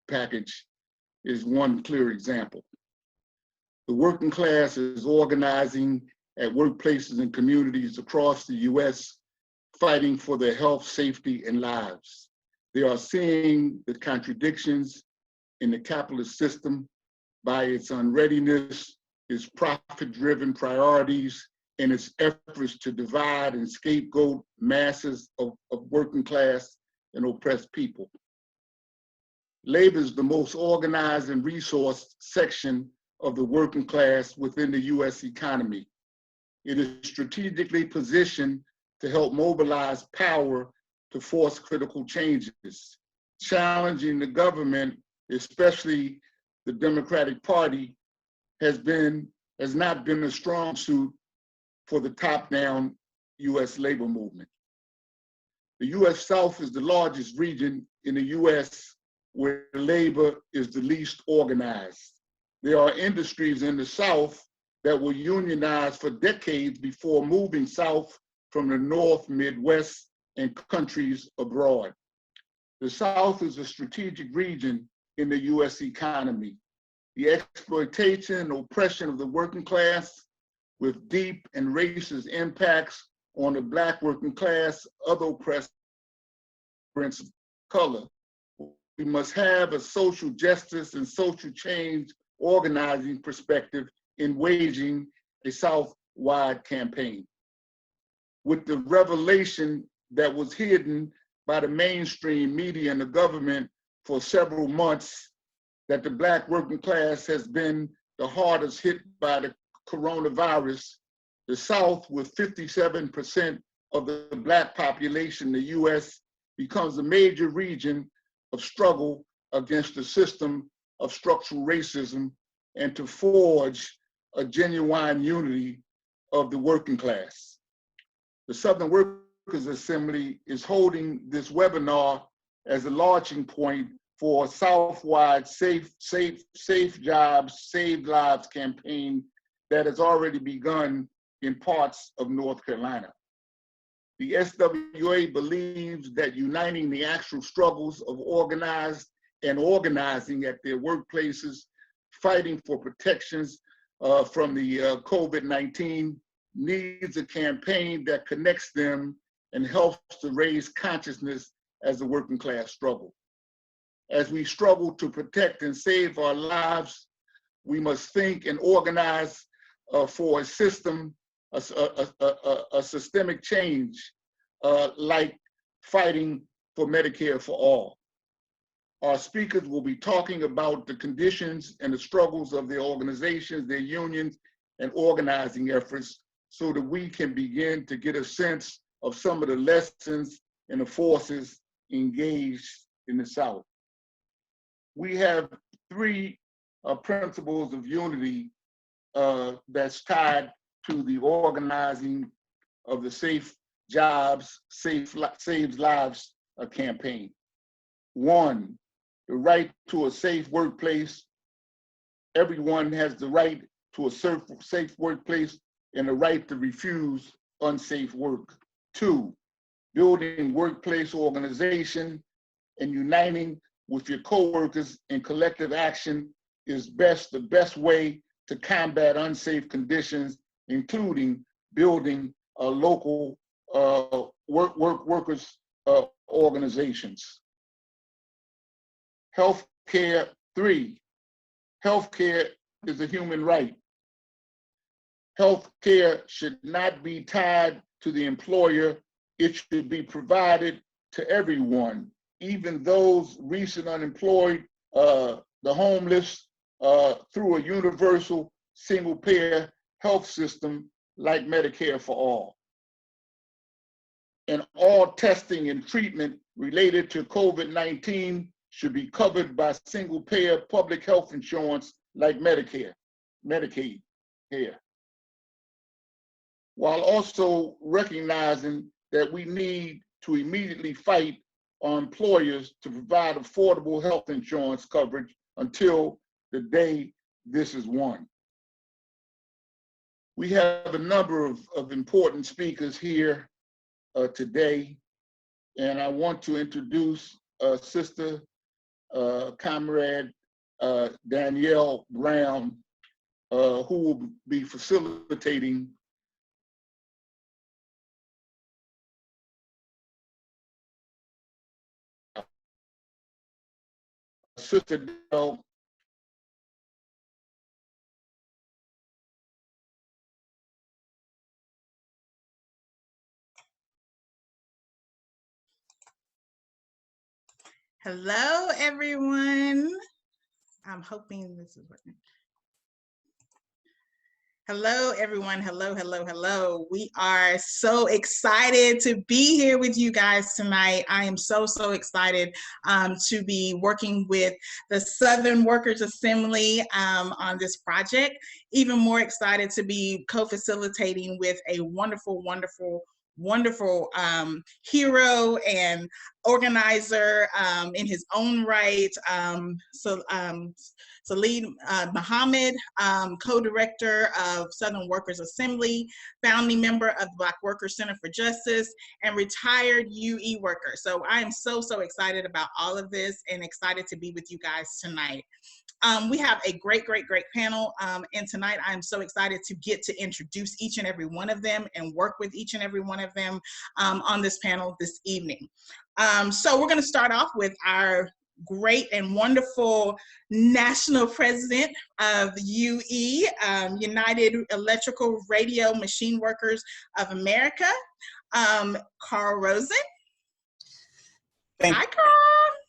package is one clear example. The working class is organizing at workplaces and communities across the US, fighting for their health, safety, and lives. They are seeing the contradictions in the capitalist system by its unreadiness, its profit-driven priorities, and its efforts to divide and scapegoat masses of working class and oppressed people. Labor is the most organized and resourced section of the working class within the US economy. It is strategically positioned to help mobilize power to force critical changes. Challenging the government, especially the Democratic Party, has not been a strong suit for the top-down US labor movement. The US South is the largest region in the US where labor is the least organized. There are industries in the South that were unionized for decades before moving south from the North, Midwest, and countries abroad. The South is a strategic region in the US economy. The exploitation and oppression of the working class, with deep and racist impacts on the Black working class, other oppressed of color. We must have a social justice and social change organizing perspective in waging a South-wide campaign. With the revelation that was hidden by the mainstream media and the government for several months that the Black working class has been the hardest hit by the coronavirus, the South, with 57% of the Black population in the US, becomes a major region of struggle against the system of structural racism and to forge a genuine unity of the working class. The Southern Workers Assembly is holding this webinar as a launching point for a South-wide Safe Jobs, Save Lives campaign that has already begun in parts of North Carolina. The SWA believes that uniting the actual struggles of organized and organizing at their workplaces, fighting for protections from the COVID-19, needs a campaign that connects them and helps to raise consciousness as a working class struggle. As we struggle to protect and save our lives, we must think and organize for a system, a systemic change, like fighting for Medicare for all. Our speakers will be talking about the conditions and the struggles of their organizations, their unions, and organizing efforts so that we can begin to get a sense of some of the lessons and the forces engaged in the South. We have three principles of unity that's tied to the organizing of the Safe Jobs, Saves Lives campaign. One, the right to a safe workplace. Everyone has the right to a safe workplace and the right to refuse unsafe work. Two, building workplace organization and uniting with your coworkers in collective action is the best way to combat unsafe conditions, including building local workers organizations. Healthcare. Three, healthcare is a human right. Healthcare should not be tied to the employer. It should be provided to everyone, even those recent unemployed, the homeless, through a universal single-payer health system like Medicare for all. And all testing and treatment related to COVID-19 should be covered by single-payer public health insurance like Medicare, Medicaid here. While also recognizing that we need to immediately fight on employers to provide affordable health insurance coverage until the day this is won. We have a number of important speakers here today, and I want to introduce Sister Comrade Danielle Brown, who will be facilitating Sister Danielle. Hello, everyone. I'm hoping this is working. Hello, everyone. Hello, hello, hello. We are so excited to be here with you guys tonight. I am so excited to be working with the Southern Workers Assembly on this project. Even more excited to be co-facilitating with a wonderful hero and organizer in his own right. Saladin Muhammad, co-director of Southern Workers Assembly, founding member of the Black Workers Center for Justice, and retired UE worker. So I am so excited about all of this and excited to be with you guys tonight. We have a great panel, and tonight I'm so excited to get to introduce each and every one of them and work with each and every one of them on this panel this evening. So we're going to start off with our great and wonderful national president of UE, United Electrical Radio Machine Workers of America, Carl Rosen. Hi, Carl.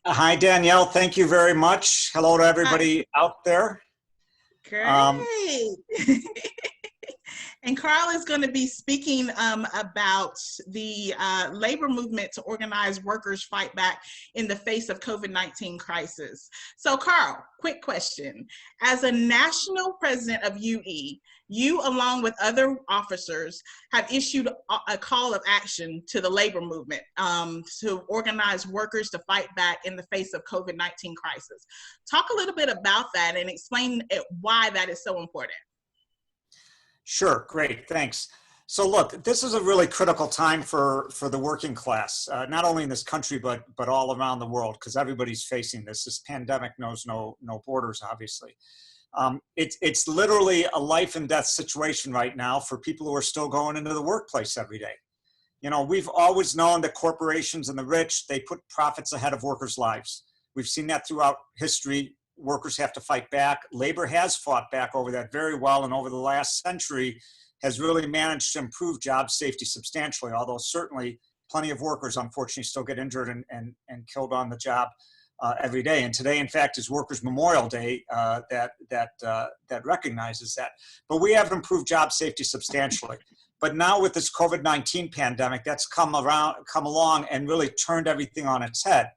Hi, Danielle. Thank you very much. Hello to everybody out there. Great. And Carl is going to be speaking about the labor movement to organize workers fight back in the face of COVID-19 crisis. So Carl, quick question. As a national president of UE, you, along with other officers, have issued a call of action to the labor movement to organize workers to fight back in the face of COVID-19 crisis. Talk a little bit about that and explain why that is so important. Sure, great, thanks. So look, this is a really critical time for the working class, not only in this country, but all around the world, because everybody's facing this. This pandemic knows no borders, obviously. It's literally a life and death situation right now for people who are still going into the workplace every day. You know, we've always known that corporations and the rich, they put profits ahead of workers' lives. We've seen that throughout history. Workers have to fight back. Labor has fought back over that very well, and over the last century has really managed to improve job safety substantially, although certainly plenty of workers unfortunately still get injured and killed on the job every day. And today, in fact, is Workers' Memorial Day that recognizes that. But we have improved job safety substantially. But now with this COVID-19 pandemic, that's come along and really turned everything on its head.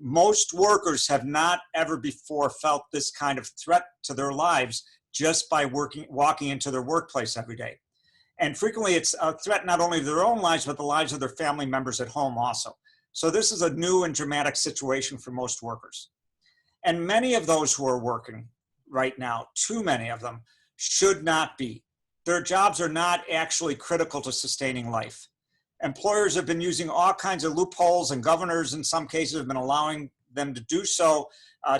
Most workers have not ever before felt this kind of threat to their lives just by walking into their workplace every day. And frequently it's a threat not only to their own lives, but the lives of their family members at home also. So this is a new and dramatic situation for most workers. And many of those who are working right now, too many of them, should not be. Their jobs are not actually critical to sustaining life. Employers have been using all kinds of loopholes, and governors in some cases have been allowing them to do so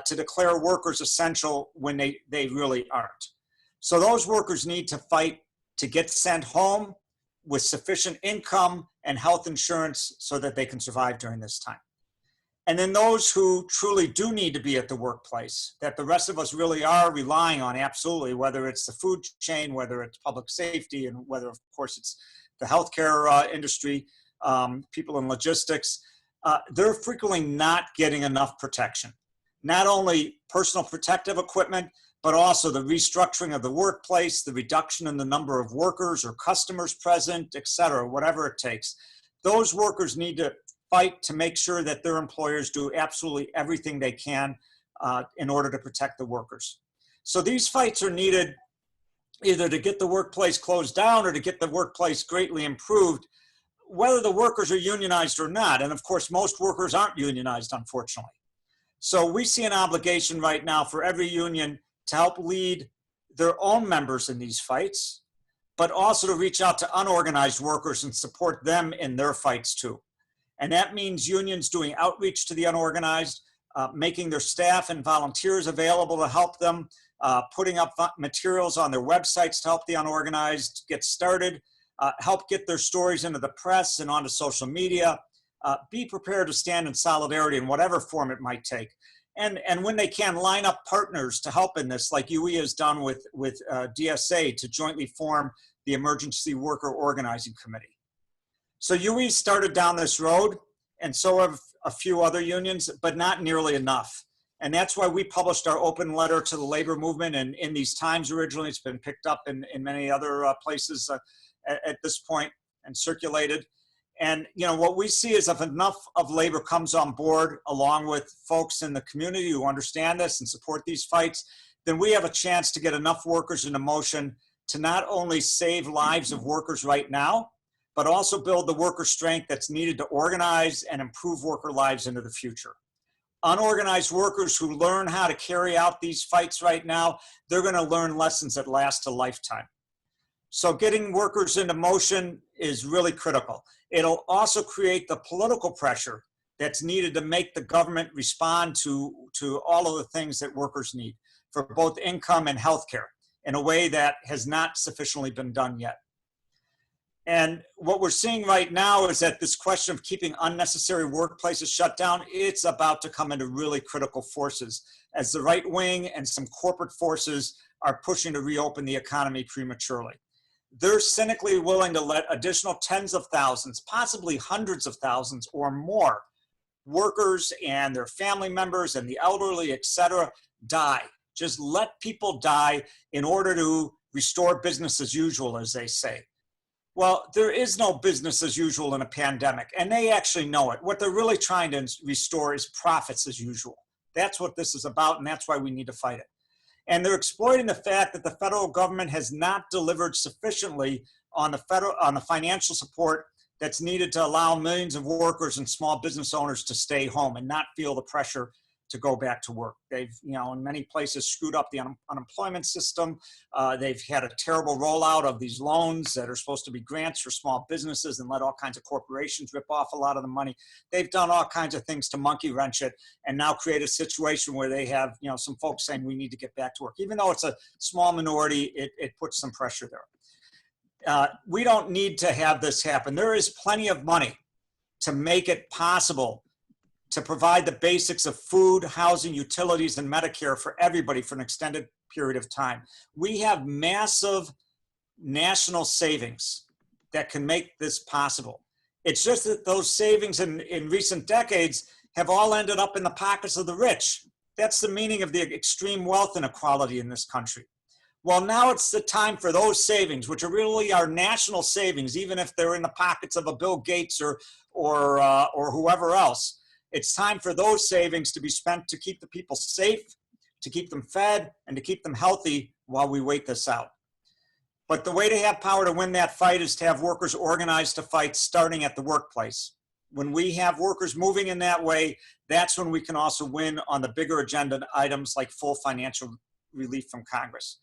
to declare workers essential when they really aren't. So those workers need to fight to get sent home with sufficient income and health insurance so that they can survive during this time. And then those who truly do need to be at the workplace, that the rest of us really are relying on, absolutely, whether it's the food chain, whether it's public safety, and whether, of course, it's the healthcare industry, people in logistics, they're frequently not getting enough protection. Not only personal protective equipment, but also the restructuring of the workplace, the reduction in the number of workers or customers present, et cetera, whatever it takes. Those workers need to fight to make sure that their employers do absolutely everything they can in order to protect the workers. So these fights are needed either to get the workplace closed down or to get the workplace greatly improved, whether the workers are unionized or not. And of course, most workers aren't unionized, unfortunately. So we see an obligation right now for every union to help lead their own members in these fights, but also to reach out to unorganized workers and support them in their fights too. And that means unions doing outreach to the unorganized, making their staff and volunteers available to help them, putting up materials on their websites to help the unorganized get started, help get their stories into the press and onto social media, be prepared to stand in solidarity in whatever form it might take. And when they can, line up partners to help in this, like UE has done with DSA to jointly form the Emergency Worker Organizing Committee. So UE started down this road, and so have a few other unions, but not nearly enough. And that's why we published our open letter to the labor movement, and in these times originally. It's been picked up in many other places at this point and circulated. And what we see is if enough of labor comes on board, along with folks in the community who understand this and support these fights, then we have a chance to get enough workers into motion to not only save lives of workers right now, but also build the worker strength that's needed to organize and improve worker lives into the future. Unorganized workers who learn how to carry out these fights right now, they're going to learn lessons that last a lifetime. So getting workers into motion is really critical. It'll also create the political pressure that's needed to make the government respond to all of the things that workers need for both income and healthcare in a way that has not sufficiently been done yet. And what we're seeing right now is that this question of keeping unnecessary workplaces shut down, it's about to come into really critical forces as the right wing and some corporate forces are pushing to reopen the economy prematurely. They're cynically willing to let additional tens of thousands, possibly hundreds of thousands or more workers and their family members and the elderly, et cetera, die. Just let people die in order to restore business as usual, as they say. Well, there is no business as usual in a pandemic, and they actually know it. What they're really trying to restore is profits as usual. That's what this is about, and that's why we need to fight it. And they're exploiting the fact that the federal government has not delivered sufficiently on the financial support that's needed to allow millions of workers and small business owners to stay home and not feel the pressure to go back to work. They've, in many places screwed up the unemployment system. They've had a terrible rollout of these loans that are supposed to be grants for small businesses and let all kinds of corporations rip off a lot of the money. They've done all kinds of things to monkey wrench it and now create a situation where they have, some folks saying we need to get back to work. Even though it's a small minority, it puts some pressure there. We don't need to have this happen. There is plenty of money to make it possible to provide the basics of food, housing, utilities, and Medicare for everybody for an extended period of time. We have massive national savings that can make this possible. It's just that those savings in recent decades have all ended up in the pockets of the rich. That's the meaning of the extreme wealth inequality in this country. Well, now it's the time for those savings, which are really our national savings, even if they're in the pockets of a Bill Gates or whoever else. It's time for those savings to be spent to keep the people safe, to keep them fed, and to keep them healthy while we wait this out. But the way to have power to win that fight is to have workers organized to fight starting at the workplace. When we have workers moving in that way, that's when we can also win on the bigger agenda items like full financial relief from Congress.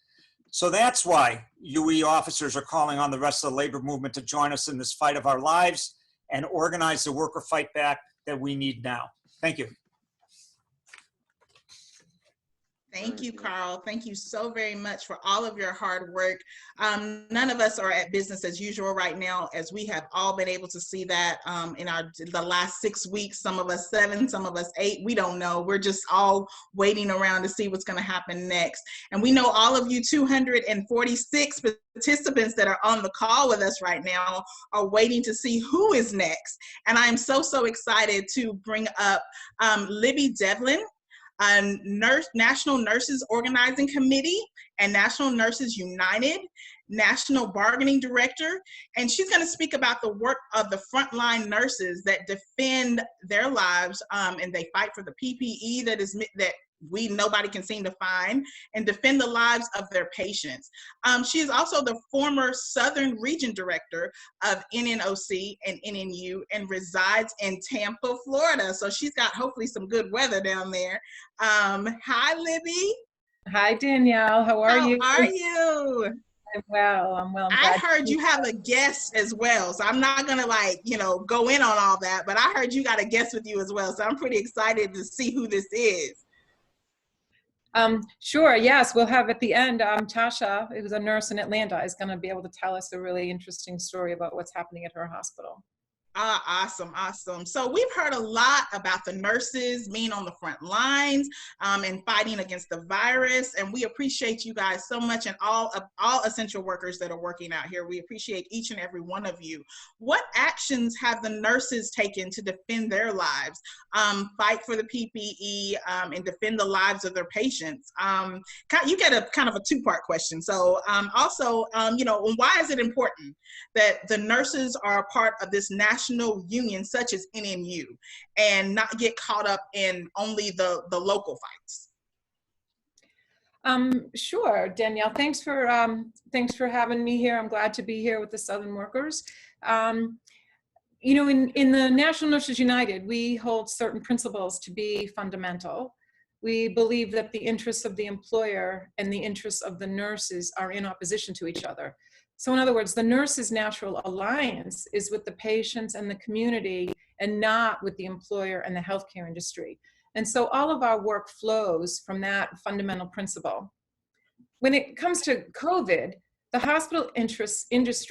So that's why UE officers are calling on the rest of the labor movement to join us in this fight of our lives and organize the worker fight back that we need now. Thank you. Thank you, Carl. Thank you so very much for all of your hard work. None of us are at business as usual right now, as we have all been able to see that in the last 6 weeks, some of us 7, some of us 8, we don't know. We're just all waiting around to see what's gonna happen next. And we know all of you 246 participants that are on the call with us right now are waiting to see who is next. And I'm so excited to bring up Libby Devlin, National Nurses Organizing Committee and National Nurses United National Bargaining Director, and she's going to speak about the work of the frontline nurses that defend their lives and they fight for the PPE that nobody can seem to find and defend the lives of their patients. She is also the former Southern Region Director of NNOC and NNU and resides in Tampa, Florida. So she's got hopefully some good weather down there. Hi, Libby. Hi, Danielle. How are you? How are you? I'm well. I'm I glad heard you have a guest as well, so I'm not gonna go in on all that, but I heard you got a guest with you as well, so I'm pretty excited to see who this is. Sure, yes, we'll have at the end, Tasha, who's a nurse in Atlanta, is gonna be able to tell us a really interesting story about what's happening at her hospital. Awesome, awesome. So we've heard a lot about the nurses being on the front lines and fighting against the virus, and we appreciate you guys so much, and all essential workers that are working out here. We appreciate each and every one of you. What actions have the nurses taken to defend their lives, fight for the PPE, and defend the lives of their patients? You get a kind of a two-part question. So also, why is it important that the nurses are a part of this national union such as NMU and not get caught up in only the local fights? Sure, Danielle, thanks for having me here. I'm glad to be here with the Southern Workers. In the National Nurses United, we hold certain principles to be fundamental. We believe that the interests of the employer and the interests of the nurses are in opposition to each other. So in other words, the nurses' natural alliance is with the patients and the community and not with the employer and the healthcare industry. And so all of our work flows from that fundamental principle. When it comes to COVID, the hospital industry's interest,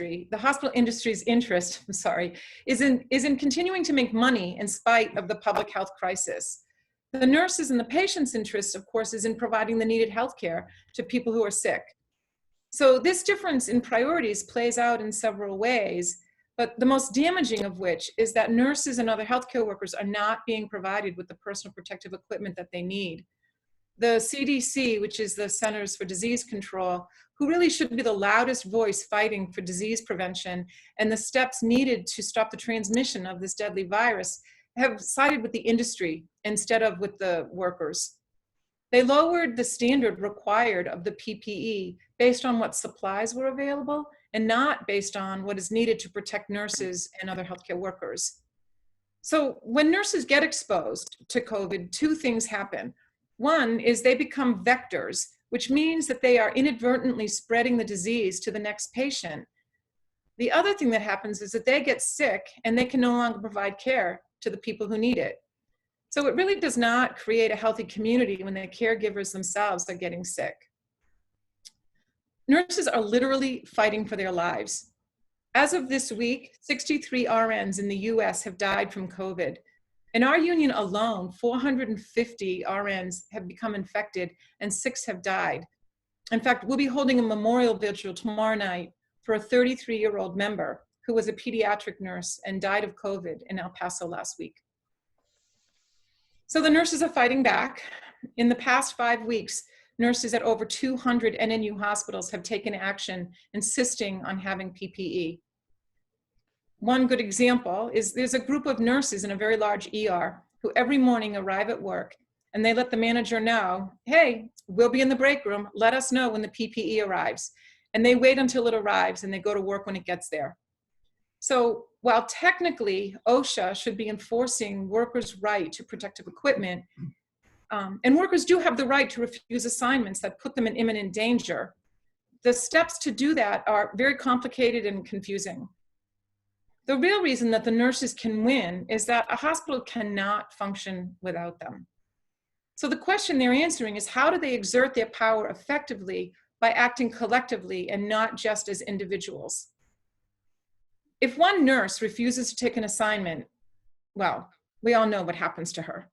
is in continuing to make money in spite of the public health crisis. The nurses and the patient's interest, of course, is in providing the needed healthcare to people who are sick. So this difference in priorities plays out in several ways, but the most damaging of which is that nurses and other healthcare workers are not being provided with the personal protective equipment that they need. The CDC, which is the Centers for Disease Control, who really should be the loudest voice fighting for disease prevention and the steps needed to stop the transmission of this deadly virus, have sided with the industry instead of with the workers. They lowered the standard required of the PPE based on what supplies were available and not based on what is needed to protect nurses and other healthcare workers. So when nurses get exposed to COVID, two things happen. One is they become vectors, which means that they are inadvertently spreading the disease to the next patient. The other thing that happens is that they get sick and they can no longer provide care to the people who need it. So it really does not create a healthy community when the caregivers themselves are getting sick. Nurses are literally fighting for their lives. As of this week, 63 RNs in the US have died from COVID. In our union alone, 450 RNs have become infected and 6 have died. In fact, we'll be holding a memorial vigil tomorrow night for a 33-year-old member who was a pediatric nurse and died of COVID in El Paso last week. So the nurses are fighting back. In the past 5 weeks, nurses at over 200 NNU hospitals have taken action insisting on having PPE. One good example is there's a group of nurses in a very large ER who every morning arrive at work and they let the manager know, hey, we'll be in the break room, let us know when the PPE arrives. And they wait until it arrives and they go to work when it gets there. So while technically OSHA should be enforcing workers' right to protective equipment, and workers do have the right to refuse assignments that put them in imminent danger, the steps to do that are very complicated and confusing. The real reason that the nurses can win is that a hospital cannot function without them. So the question they're answering is, how do they exert their power effectively by acting collectively and not just as individuals? If one nurse refuses to take an assignment, well, we all know what happens to her.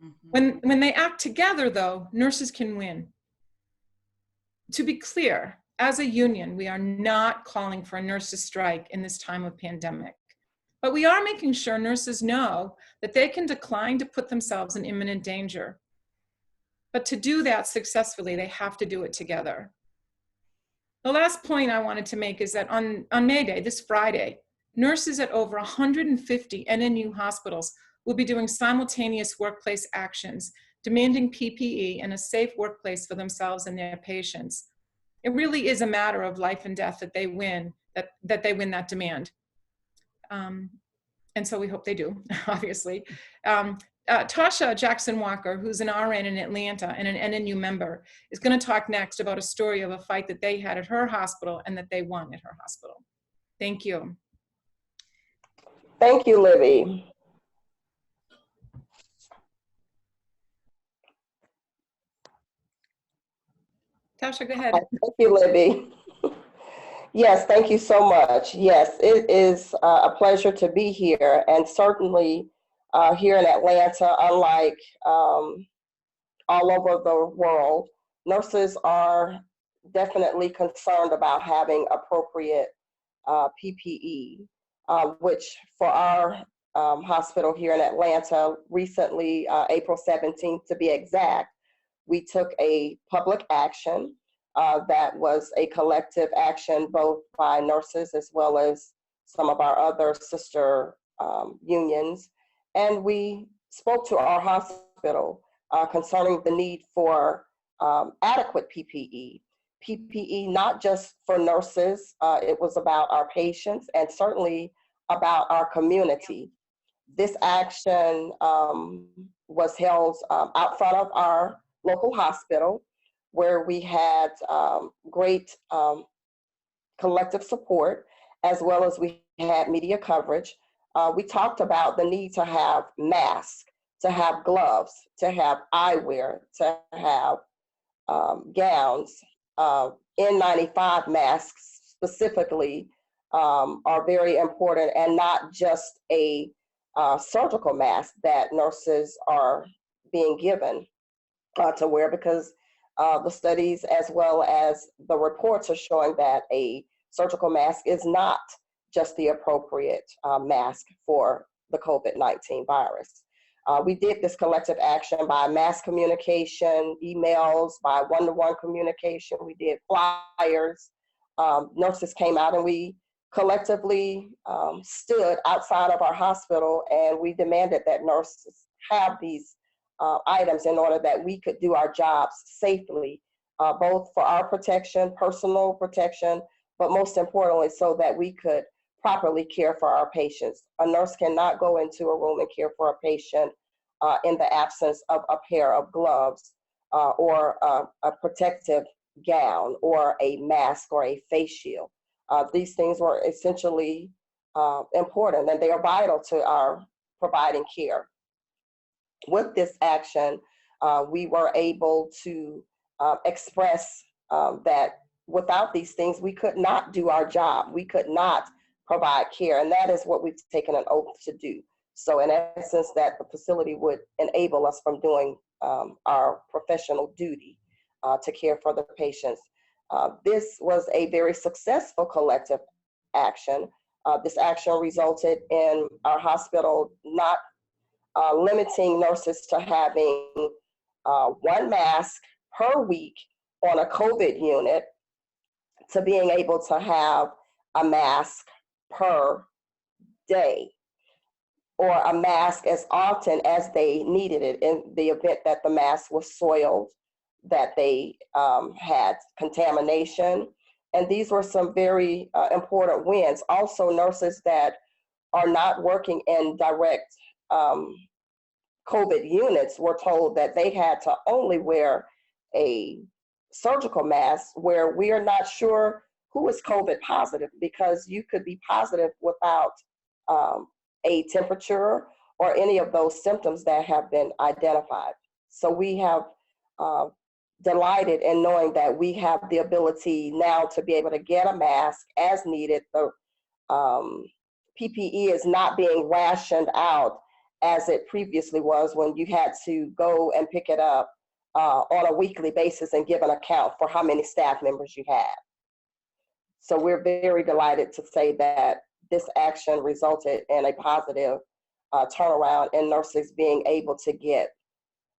Mm-hmm. When they act together, though, nurses can win. To be clear, as a union, we are not calling for a nurses' strike in this time of pandemic, but we are making sure nurses know that they can decline to put themselves in imminent danger. But to do that successfully, they have to do it together. The last point I wanted to make is that on May Day, this Friday, nurses at over 150 NNU hospitals will be doing simultaneous workplace actions, demanding PPE and a safe workplace for themselves and their patients. It really is a matter of life and death that they win, that they win that demand. And so we hope they do, obviously. Tasha Jackson Walker, who's an RN in Atlanta and an NNU member, is going to talk next about a story of a fight that they had at her hospital and that they won at her hospital. Thank you. Thank you, Libby. Tasha, go ahead. Thank you, Libby. Yes, thank you so much. Yes, it is a pleasure to be here, and certainly here in Atlanta, unlike all over the world, nurses are definitely concerned about having appropriate PPE, which for our hospital here in Atlanta, recently, April 17th to be exact, we took a public action that was a collective action both by nurses as well as some of our other sister unions. And we spoke to our hospital concerning the need for adequate PPE. PPE, not just for nurses, it was about our patients and certainly about our community. This action was held out front of our local hospital, where we had great collective support, as well as we had media coverage. We talked about the need to have masks, to have gloves, to have eyewear, to have gowns. N95 masks specifically are very important, and not just a surgical mask that nurses are being given to wear, because the studies as well as the reports are showing that a surgical mask is not just the appropriate mask for the COVID-19 virus. We did this collective action by mass communication, emails, by one-to-one communication. We did flyers. Nurses came out and we collectively stood outside of our hospital, and we demanded that nurses have these items in order that we could do our jobs safely, both for our protection, personal protection, but most importantly, so that we could properly care for our patients. A nurse cannot go into a room and care for a patient in the absence of a pair of gloves or a protective gown or a mask or a face shield. These things were essentially important, and they are vital to our providing care. With this action, we were able to express that without these things, we could not do our job. We could not provide care, and that is what we've taken an oath to do. So in essence, that the facility would enable us from doing our professional duty to care for the patients. This was a very successful collective action. This action resulted in our hospital not limiting nurses to having one mask per week on a COVID unit, to being able to have a mask per day, or a mask as often as they needed it in the event that the mask was soiled, that they had contamination. And these were some very important wins. Also, nurses that are not working in direct COVID units were told that they had to only wear a surgical mask, where we are not sure who is COVID positive, because you could be positive without a temperature or any of those symptoms that have been identified. So we have delighted in knowing that we have the ability now to be able to get a mask as needed. The PPE is not being rationed out as it previously was, when you had to go and pick it up on a weekly basis and give an account for how many staff members you had. So we're very delighted to say that this action resulted in a positive turnaround in nurses being able to get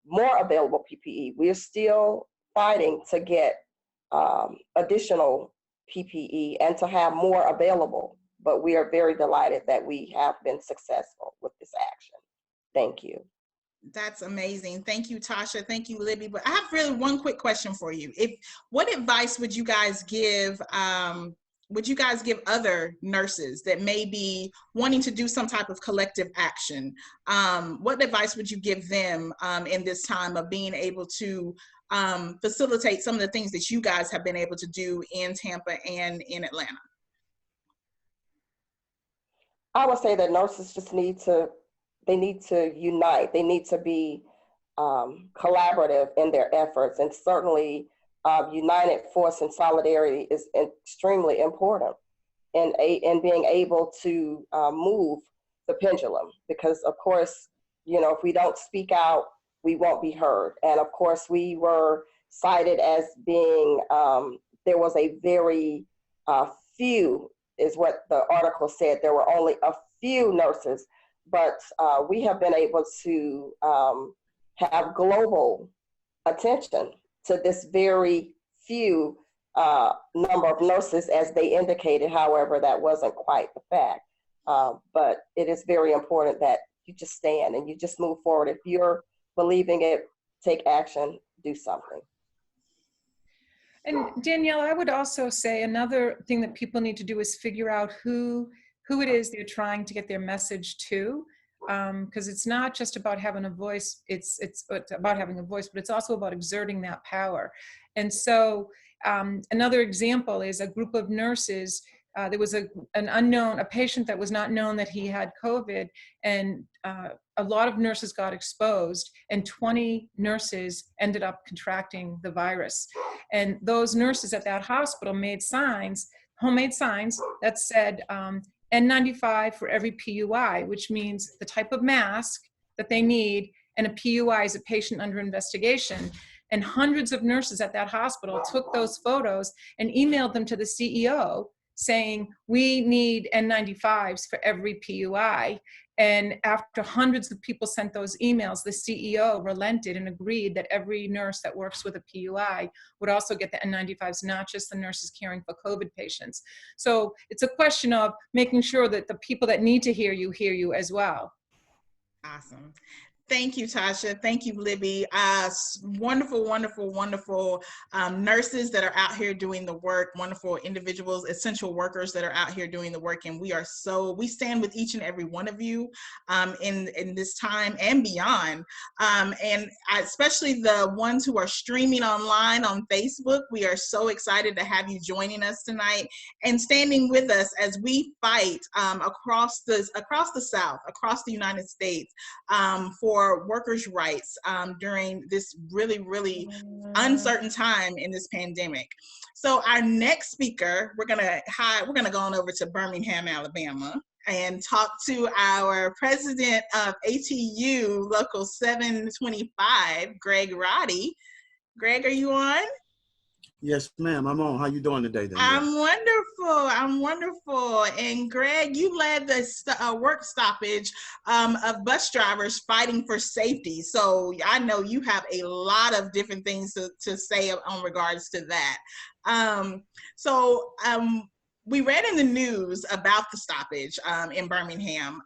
more available PPE. We are still fighting to get additional PPE and to have more available, but we are very delighted that we have been successful with this action. Thank you. That's amazing. Thank you, Tasha. Thank you, Libby. But I have really one quick question for you. What advice would you guys give would you guys give other nurses that may be wanting to do some type of collective action? What advice would you give them in this time of being able to facilitate some of the things that you guys have been able to do in Tampa and in Atlanta? I would say that nurses just need to unite. They need to be collaborative in their efforts, and certainly united force and solidarity is extremely important in being able to move the pendulum, because of course, if we don't speak out, we won't be heard. And of course, we were cited as being, there was a very few, is what the article said, there were only a few nurses, but we have been able to have global attention to this very few number of nurses, as they indicated. However, that wasn't quite the fact. But it is very important that you just stand and you just move forward. If you're believing it, take action, do something. And Danielle, I would also say another thing that people need to do is figure out who it is they're trying to get their message to. Because it's not just about having a voice, it's about having a voice, but it's also about exerting that power. And so another example is a group of nurses. There was a patient that was not known that he had COVID, and a lot of nurses got exposed, and 20 nurses ended up contracting the virus. And those nurses at that hospital made homemade signs that said, N95 for every PUI, which means the type of mask that they need, and a PUI is a patient under investigation. And hundreds of nurses at that hospital took those photos and emailed them to the CEO saying, we need N95s for every PUI. And after hundreds of people sent those emails, the CEO relented and agreed that every nurse that works with a PUI would also get the N95s, not just the nurses caring for COVID patients. So it's a question of making sure that the people that need to hear you as well. Awesome. Thank you, Tasha. Thank you, Libby. Wonderful, wonderful, wonderful nurses that are out here doing the work, wonderful individuals, essential workers that are out here doing the work. And we stand with each and every one of you in this time and beyond. And especially the ones who are streaming online on Facebook, we are so excited to have you joining us tonight and standing with us as we fight across the South, across the United States for workers' rights during this really, really uncertain time in this pandemic. So our next speaker, we're gonna go on over to Birmingham, Alabama, and talk to our president of ATU Local 725, Gregg Roddy. Gregg, are you on? Yes, ma'am, I'm on. How you doing today, Danielle? I'm wonderful. And Gregg, you led the work stoppage of bus drivers fighting for safety. So I know you have a lot of different things to say on regards to that. We read in the news about the stoppage in Birmingham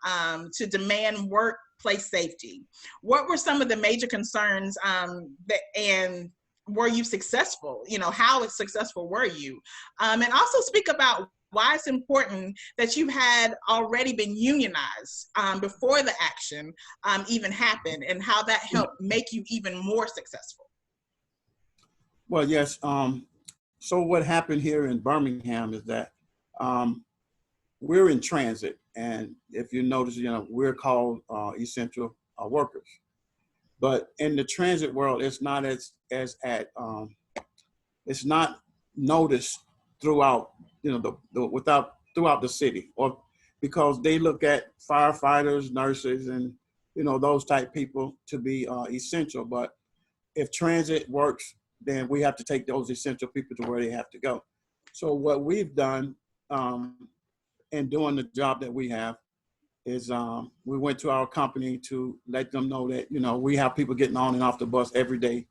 to demand workplace safety. What were some of the major concerns and were you successful? How successful were you? And also speak about why it's important that you had already been unionized before the action even happened, and how that helped make you even more successful. Well, yes. So what happened here in Birmingham is that we're in transit. And if you notice, we're called essential workers. But in the transit world, it's not it's not noticed throughout, throughout the city, or because they look at firefighters, nurses, and those type people to be essential. But if transit works, then we have to take those essential people to where they have to go. So what we've done in doing the job that we have is we went to our company to let them know that, we have people getting on and off the bus every day,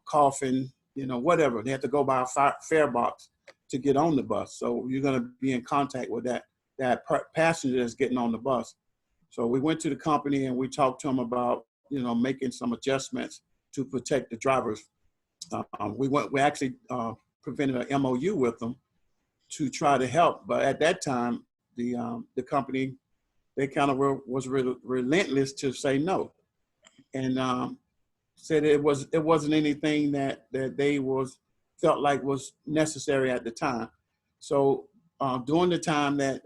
coughing, whatever. They have to go by a fare box to get on the bus. So you're going to be in contact with that passenger that's getting on the bus. So we went to the company and we talked to them about, making some adjustments to protect the drivers. We actually prevented an MOU with them to try to help. But at that time, the company, they kind of was relentless to say no, and said it wasn't anything that they felt like was necessary at the time. So during the time that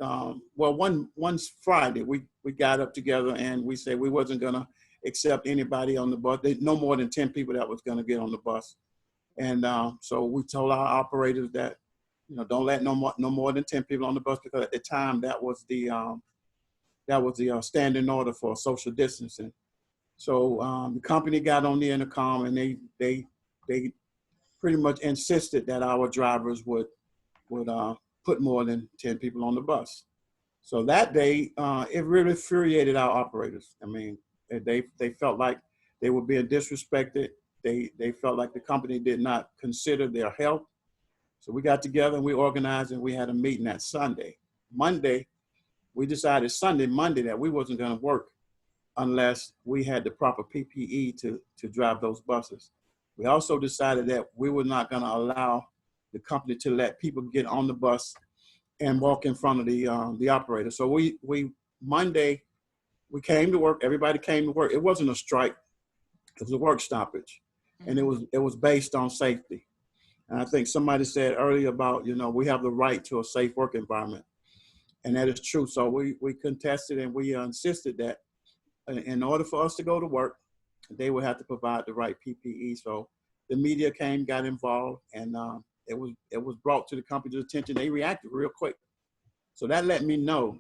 one Friday we got up together and we said we wasn't gonna accept anybody on the bus. No more than 10 people that was gonna get on the bus, and so we told our operators that, you know, don't let no more than 10 people on the bus, because at the time that was the standing order for social distancing. So the company got on the intercom and they pretty much insisted that our drivers would put more than 10 people on the bus. So that day, it really infuriated our operators. I mean, they felt like they were being disrespected. They felt like the company did not consider their health. So we got together and we organized and we had a meeting that Sunday. Monday, we decided Monday that we wasn't gonna work unless we had the proper PPE to drive those buses. We also decided that we were not going to allow the company to let people get on the bus and walk in front of the operator. So Monday, we came to work. Everybody came to work. It wasn't a strike. It was a work stoppage, and it was based on safety. And I think somebody said earlier about, you know, we have the right to a safe work environment, and that is true. So we contested and we insisted that in order for us to go to work, they would have to provide the right PPE. So the media got involved, and it was brought to the company's attention. They reacted real quick. So that let me know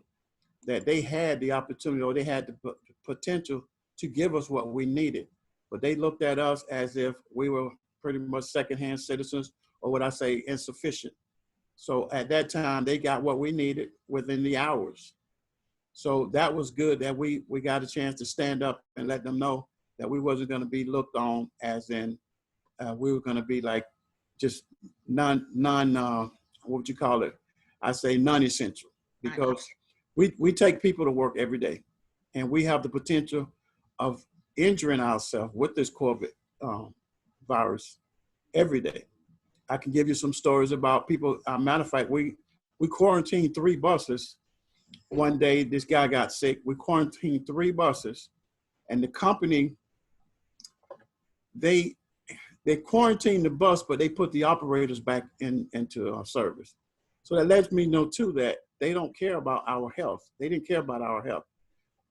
that they had the opportunity, or they had the potential to give us what we needed. But they looked at us as if we were pretty much secondhand citizens, or what I say, insufficient. So at that time, they got what we needed within the hours. So that was good that we got a chance to stand up and let them know that we wasn't going to be looked on as in we were going to be like just non what would you call it? I say non-essential, because we take people to work every day, and we have the potential of injuring ourselves with this COVID virus every day. I can give you some stories about people. Matter of fact, we quarantined 3 buses. One day, this guy got sick. We quarantined 3 buses, and the company, they quarantined the bus, but they put the operators back into our service. So that lets me know too that they don't care about our health. They didn't care about our health.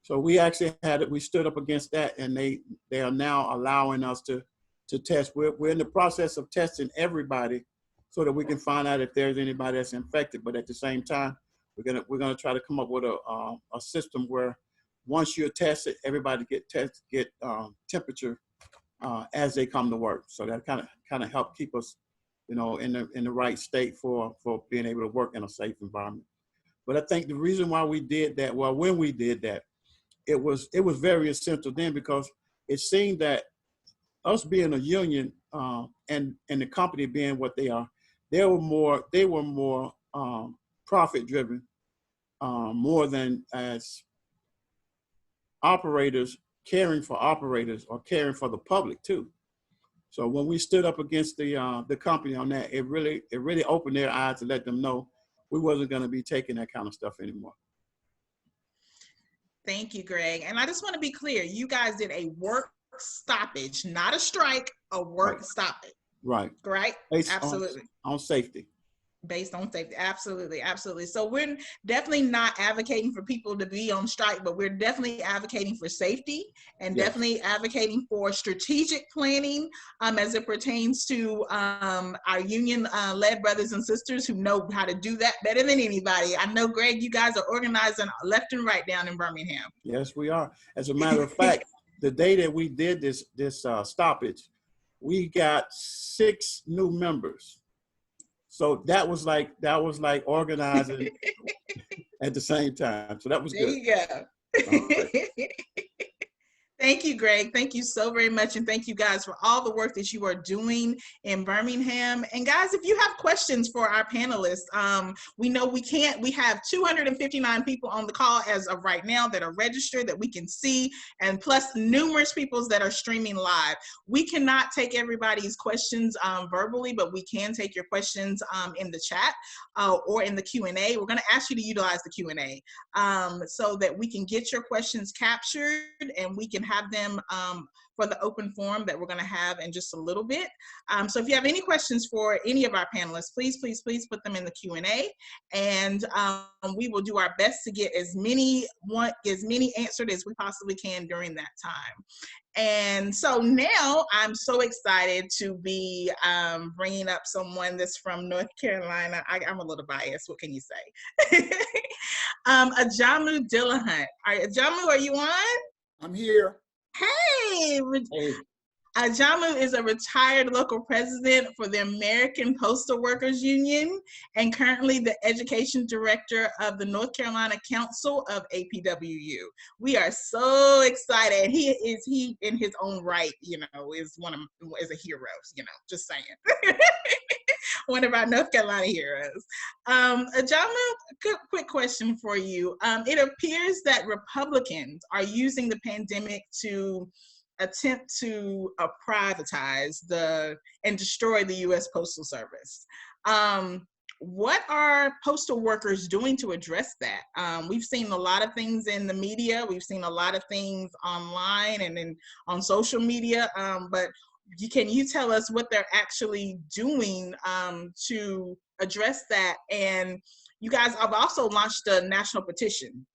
So we actually we stood up against that, and they are now allowing us to test. We're in the process of testing everybody so that we can find out if there's anybody that's infected. But at the same time, we're gonna try to come up with a system where once you're tested, everybody get temperature as they come to work. So that kind of help keep us, you know, in the right state for being able to work in a safe environment. But I think the reason why we did that, well, when we did that, it was very essential then, because it seemed that us being a union and the company being what they are, they were more profit driven, more than as operators caring for operators or caring for the public too. So when we stood up against the company on that, it really opened their eyes to let them know we wasn't going to be taking that kind of stuff anymore. Thank you, Gregg. And I just want to be clear, you guys did a work stoppage, not a strike, a work stoppage. Right. Right? Based absolutely. On safety. Based on safety. Absolutely. Absolutely. So we're definitely not advocating for people to be on strike, but we're definitely advocating for safety and definitely advocating for strategic planning as it pertains to our union led brothers and sisters who know how to do that better than anybody. I know, Gregg, you guys are organizing left and right down in Birmingham. Yes, we are. As a matter of fact, the day that we did this stoppage, we got 6 new members. So that was like organizing at the same time. So that was good. There you go. Thank you, Gregg. Thank you so very much. And thank you guys for all the work that you are doing in Birmingham. And guys, if you have questions for our panelists, we know we have 259 people on the call as of right now that are registered that we can see, and plus numerous people that are streaming live. We cannot take everybody's questions verbally, but we can take your questions in the chat or in the Q&A. We're gonna ask you to utilize the Q&A so that we can get your questions captured and we can have them for the open forum that we're going to have in just a little bit. So if you have any questions for any of our panelists, please put them in the Q&A, and we will do our best to get as many answered as we possibly can during that time. And so now I'm so excited to be bringing up someone that's from North Carolina. I'm a little biased. What can you say? Ajamu Dillahunt. Ajamu, are you on? I'm here. Hey. Hey. Ajamu is a retired local president for the American Postal Workers Union and currently the education director of the North Carolina Council of APWU. We are so excited. He in his own right, is a hero, just saying. One of our North Carolina heroes. Ajamu, quick question for you. It appears that Republicans are using the pandemic to attempt to privatize and destroy the U.S. Postal Service. What are postal workers doing to address that? We've seen a lot of things in the media. We've seen a lot of things online and on social media, but can you tell us what they're actually doing to address that? And you guys have also launched a national petition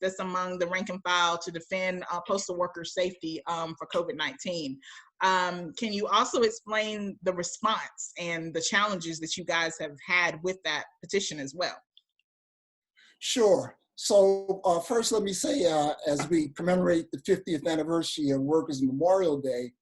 that's among the rank and file to defend postal worker safety for COVID-19. Can you also explain the response and the challenges that you guys have had with that petition as well? Sure. So first, let me say, as we commemorate the 50th anniversary of Workers' Memorial Day,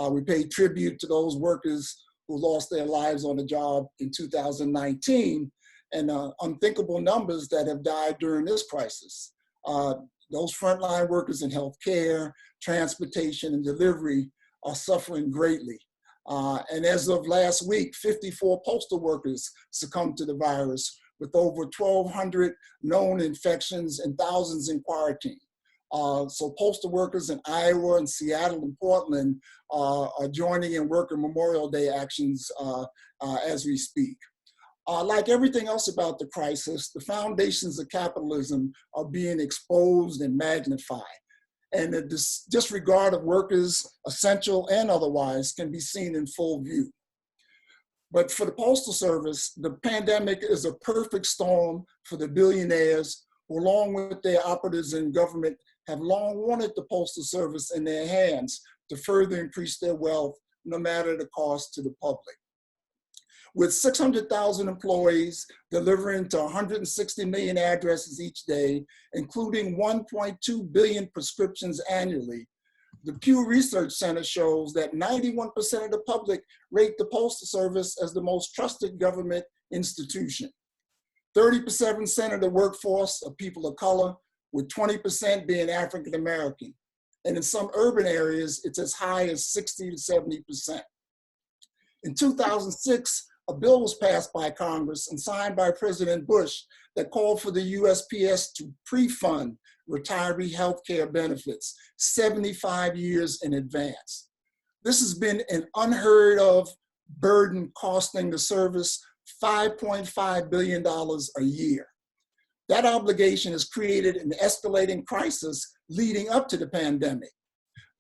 we pay tribute to those workers who lost their lives on the job in 2019 and unthinkable numbers that have died during this crisis. Those frontline workers in healthcare, transportation, and delivery are suffering greatly. And as of last week, 54 postal workers succumbed to the virus with over 1,200 known infections and thousands in quarantine. So postal workers in Iowa and Seattle and Portland are joining in Worker Memorial Day actions as we speak. Like everything else about the crisis, the foundations of capitalism are being exposed and magnified. And the disregard of workers, essential and otherwise, can be seen in full view. But for the Postal Service, the pandemic is a perfect storm for the billionaires who, along with their operatives in government, have long wanted the Postal Service in their hands to further increase their wealth, no matter the cost to the public. With 600,000 employees delivering to 160 million addresses each day, including 1.2 billion prescriptions annually, the Pew Research Center shows that 91% of the public rate the Postal Service as the most trusted government institution. 30% of the workforce are people of color, with 20% being African American. And in some urban areas, it's as high as 60 to 70%. In 2006, a bill was passed by Congress and signed by President Bush that called for the USPS to pre-fund retiree health care benefits 75 years in advance. This has been an unheard of burden costing the service $5.5 billion a year. That obligation has created an escalating crisis leading up to the pandemic.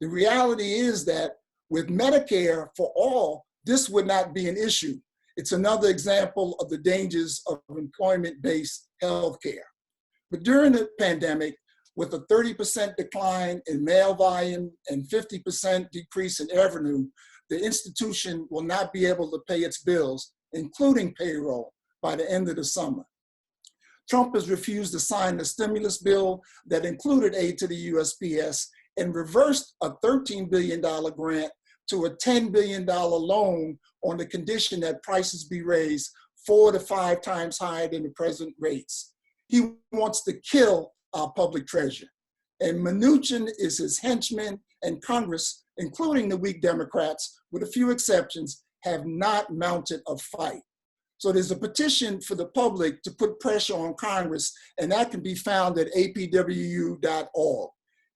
The reality is that with Medicare for all, this would not be an issue. It's another example of the dangers of employment-based healthcare. But during the pandemic, with a 30% decline in mail volume and 50% decrease in revenue, the institution will not be able to pay its bills, including payroll, by the end of the summer. Trump has refused to sign the stimulus bill that included aid to the USPS and reversed a $13 billion grant to a $10 billion loan on the condition that prices be raised 4 to 5 times higher than the present rates. He wants to kill our public treasure. And Mnuchin is his henchman, and Congress, including the weak Democrats, with a few exceptions, have not mounted a fight. So there's a petition for the public to put pressure on Congress, and that can be found at apwu.org,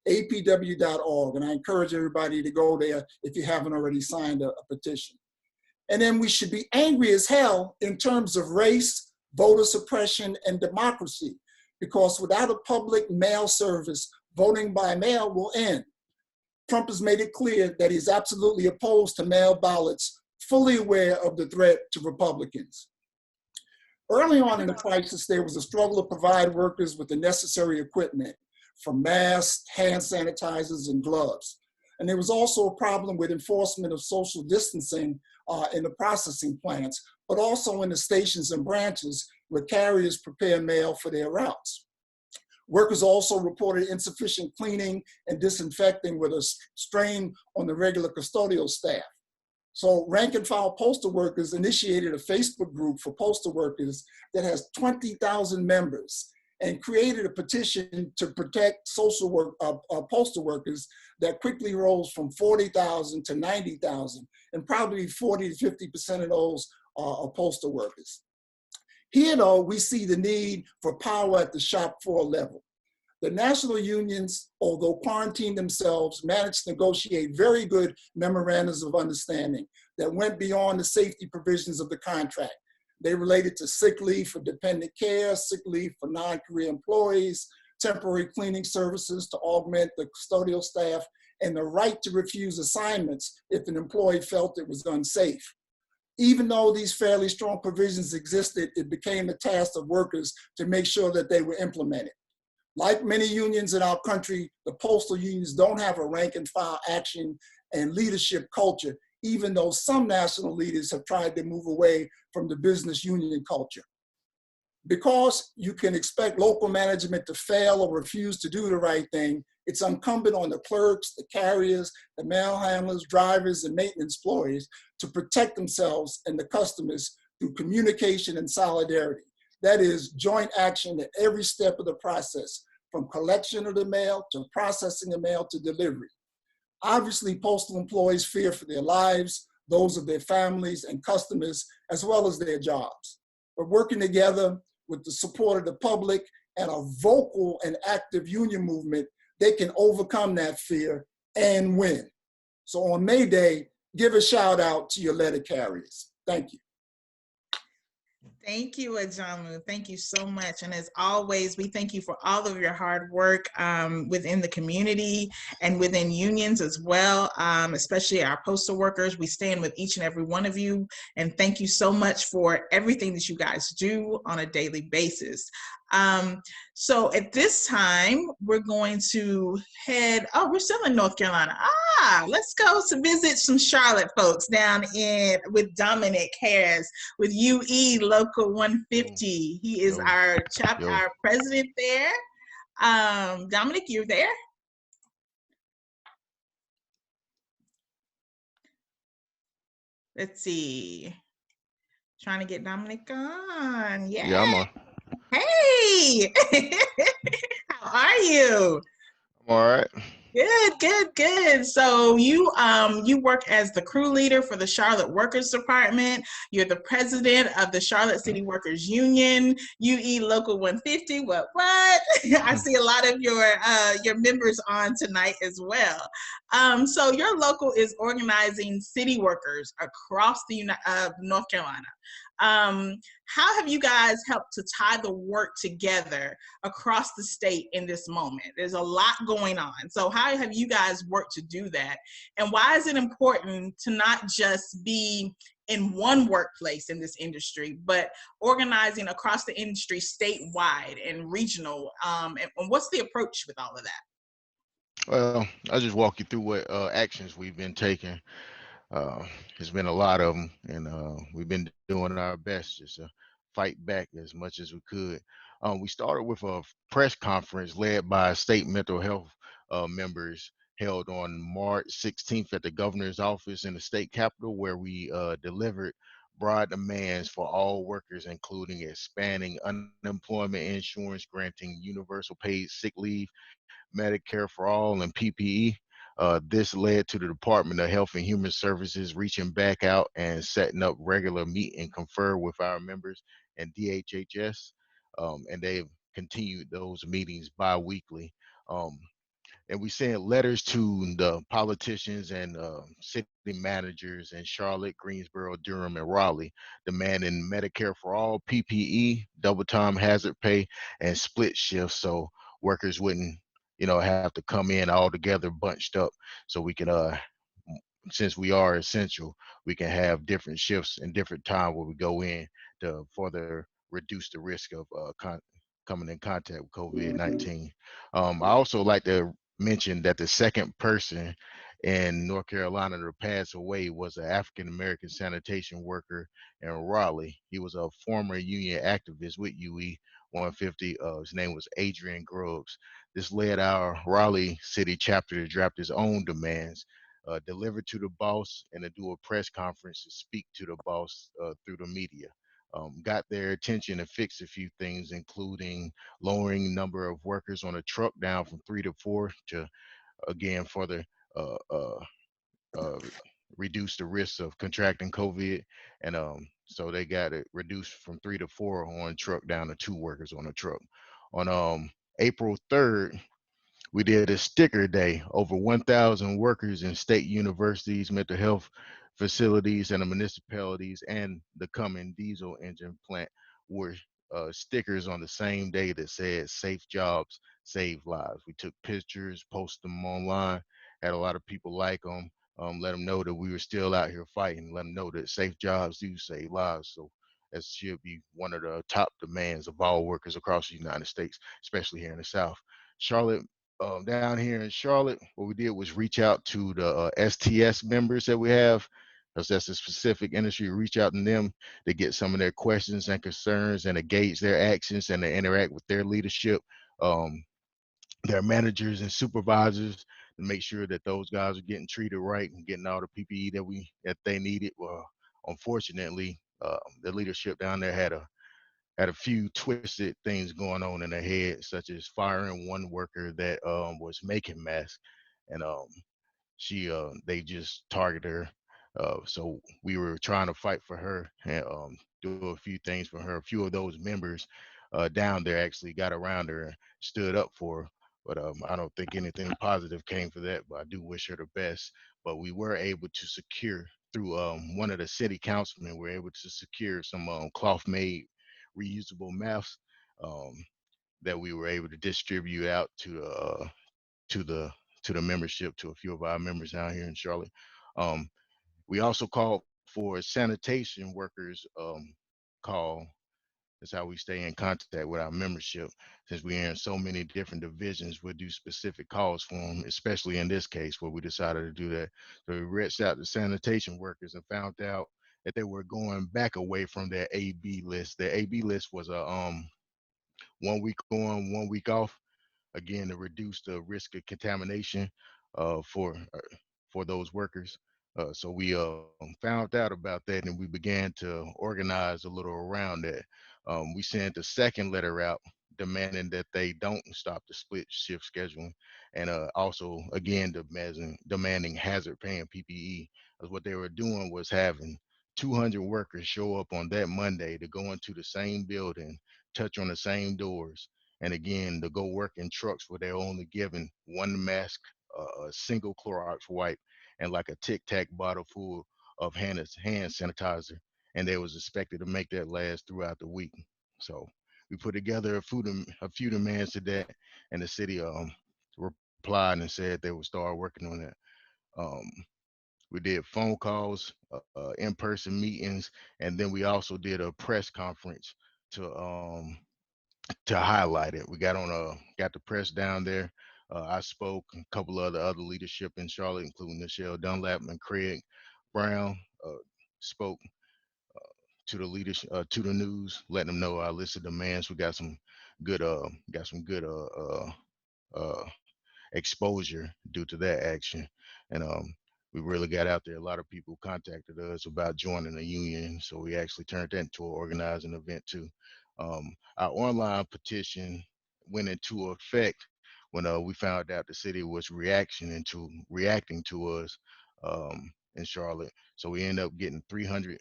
apw.org. And I encourage everybody to go there if you haven't already signed a petition. And then we should be angry as hell in terms of race, voter suppression, and democracy, because without a public mail service, voting by mail will end. Trump has made it clear that he's absolutely opposed to mail ballots, fully aware of the threat to Republicans. Early on in the crisis, there was a struggle to provide workers with the necessary equipment, from masks, hand sanitizers, and gloves. And there was also a problem with enforcement of social distancing in the processing plants, but also in the stations and branches where carriers prepare mail for their routes. Workers also reported insufficient cleaning and disinfecting with a strain on the regular custodial staff. So rank and file postal workers initiated a Facebook group for postal workers that has 20,000 members and created a petition to protect postal workers that quickly rose from 40,000 to 90,000, and probably 40 to 50% of those are postal workers. Here, though, we see the need for power at the shop floor level. The national unions, although quarantined themselves, managed to negotiate very good memorandums of understanding that went beyond the safety provisions of the contract. They related to sick leave for dependent care, sick leave for non-career employees, temporary cleaning services to augment the custodial staff, and the right to refuse assignments if an employee felt it was unsafe. Even though these fairly strong provisions existed, it became the task of workers to make sure that they were implemented. Like many unions in our country, the postal unions don't have a rank and file action and leadership culture, even though some national leaders have tried to move away from the business union culture. Because you can expect local management to fail or refuse to do the right thing, it's incumbent on the clerks, the carriers, the mail handlers, drivers, and maintenance employees to protect themselves and the customers through communication and solidarity. That is joint action at every step of the process, from collection of the mail to processing the mail to delivery. Obviously, postal employees fear for their lives, those of their families and customers, as well as their jobs. But working together with the support of the public and a vocal and active union movement, they can overcome that fear and win. So on May Day, give a shout out to your letter carriers. Thank you. Thank you, Ajamu. Thank you so much. And as always, we thank you for all of your hard work within the community and within unions as well, especially our postal workers. We stand with each and every one of you. And thank you so much for everything that you guys do on a daily basis. So at this time, we're going to we're still in North Carolina. Let's go to visit some Charlotte folks down with Dominic Harris with UE Local 150. He is our president there. Dominic, you're there? Let's see. Trying to get Dominic on. Yeah, I'm on. Hey, how are you? I'm all right. Good. So you work as the crew leader for the Charlotte Workers Department. You're the president of the Charlotte City Workers Union, UE Local 150. What? I see a lot of your members on tonight as well. So your local is organizing city workers across the North Carolina. How have you guys helped to tie the work together across the state in this moment? There's a lot going on. So how have you guys worked to do that? And why is it important to not just be in one workplace in this industry, but organizing across the industry statewide and regional? And what's the approach with all of that? Well, I'll just walk you through what actions we've been taking. There's been a lot of them, and we've been doing our best just to fight back as much as we could. We started with a press conference led by state mental health members held on March 16th at the governor's office in the state capitol, where we delivered broad demands for all workers, including expanding unemployment insurance, granting universal paid sick leave, Medicare for all, and PPE. This led to the Department of Health and Human Services reaching back out and setting up regular meet and confer with our members and DHHS, and they've continued those meetings bi-weekly. And we sent letters to the politicians and city managers in Charlotte, Greensboro, Durham, and Raleigh, demanding Medicare for all, PPE, double time hazard pay, and split shifts, so workers wouldn't, have to come in all together bunched up, so we can, since we are essential, we can have different shifts and different time where we go in to further reduce the risk of coming in contact with COVID-19. I also like to mention that the second person in North Carolina to pass away was an African American sanitation worker in Raleigh. He was a former union activist with UE 150. His name was Adrian Groves. This led our Raleigh city chapter to draft his own demands, deliver to the boss, and to do a press conference to speak to the boss through the media. Got their attention and fixed a few things, including lowering number of workers on a truck down from 3 to 4 to, again, further uh, uh, uh, reduce the risk of contracting COVID. And so they got it reduced from 3 to 4 on truck down to 2 workers on a truck. On April 3rd, we did a sticker day. Over 1,000 workers in state universities, mental health facilities, and the municipalities, and the Cummins diesel engine plant were stickers on the same day that said "Safe Jobs, Save Lives." We took pictures, posted them online, had a lot of people like them, let them know that we were still out here fighting, let them know that safe jobs do save lives. So that should be one of the top demands of all workers across the United States, especially here in the South. Charlotte, down here in Charlotte, what we did was reach out to the STS members that we have, because that's a specific industry. Reach out to them to get some of their questions and concerns and to gauge their actions and to interact with their leadership, their managers and supervisors, to make sure that those guys are getting treated right and getting all the PPE that they needed. Well, unfortunately, the leadership down there had a few twisted things going on in their head, such as firing one worker that was making masks, and they just targeted her. So we were trying to fight for her and do a few things for her. A few of those members down there actually got around her and stood up for her. But I don't think anything positive came for that. But I do wish her the best. But we were able to secure through one of the city councilmen, we were able to secure some cloth-made reusable masks um, that we were able to distribute out to the to the membership, to a few of our members down here in Charlotte. Um, we also called for sanitation workers call. That's how we stay in contact with our membership. Since we're in so many different divisions, we'll do specific calls for them, especially in this case where we decided to do that. So we reached out to sanitation workers and found out that they were going back away from their AB list. Their AB list was a 1 week on, 1 week off, again to reduce the risk of contamination uh, for uh, for those workers. So we found out about that and we began to organize a little around that. We sent a second letter out demanding that they don't stop the split shift scheduling, and also again demanding hazard pay and PPE. Because what they were doing was having 200 workers show up on that Monday to go into the same building, touch on the same doors, and again to go work in trucks where they're only given one mask, a single Clorox wipe, and like a Tic Tac bottle full of hand sanitizer, and they was expected to make that last throughout the week. So we put together a few demands to that, and the city replied and said they would start working on that. Um, we did phone calls, in-person meetings, and then we also did a press conference to highlight it. We got the press down there. I spoke, a couple of the other leadership in Charlotte, including Michelle Dunlap and Craig Brown, spoke to the leadership, to the news, letting them know our list of demands. We good, got some good uh, exposure due to that action. And we really got out there. A lot of people contacted us about joining the union, so we actually turned that into an organizing event too. Our online petition went into effect when we found out the city was reacting to us in Charlotte. So we ended up getting 300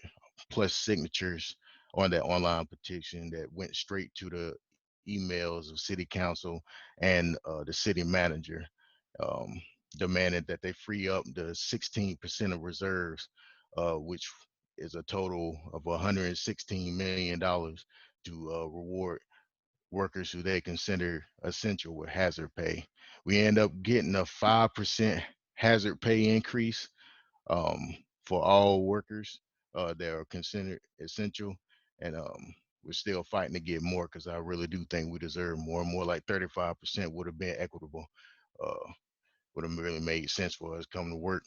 plus signatures on that online petition that went straight to the emails of city council and the city manager, um, demanded that they free up the 16% of reserves, which is a total of $116 million to reward workers who they consider essential with hazard pay. We end up getting a 5% hazard pay increase um, for all workers that are considered essential. And we're still fighting to get more because I really do think we deserve more. More like 35% would have been equitable, would have really made sense for us coming to work.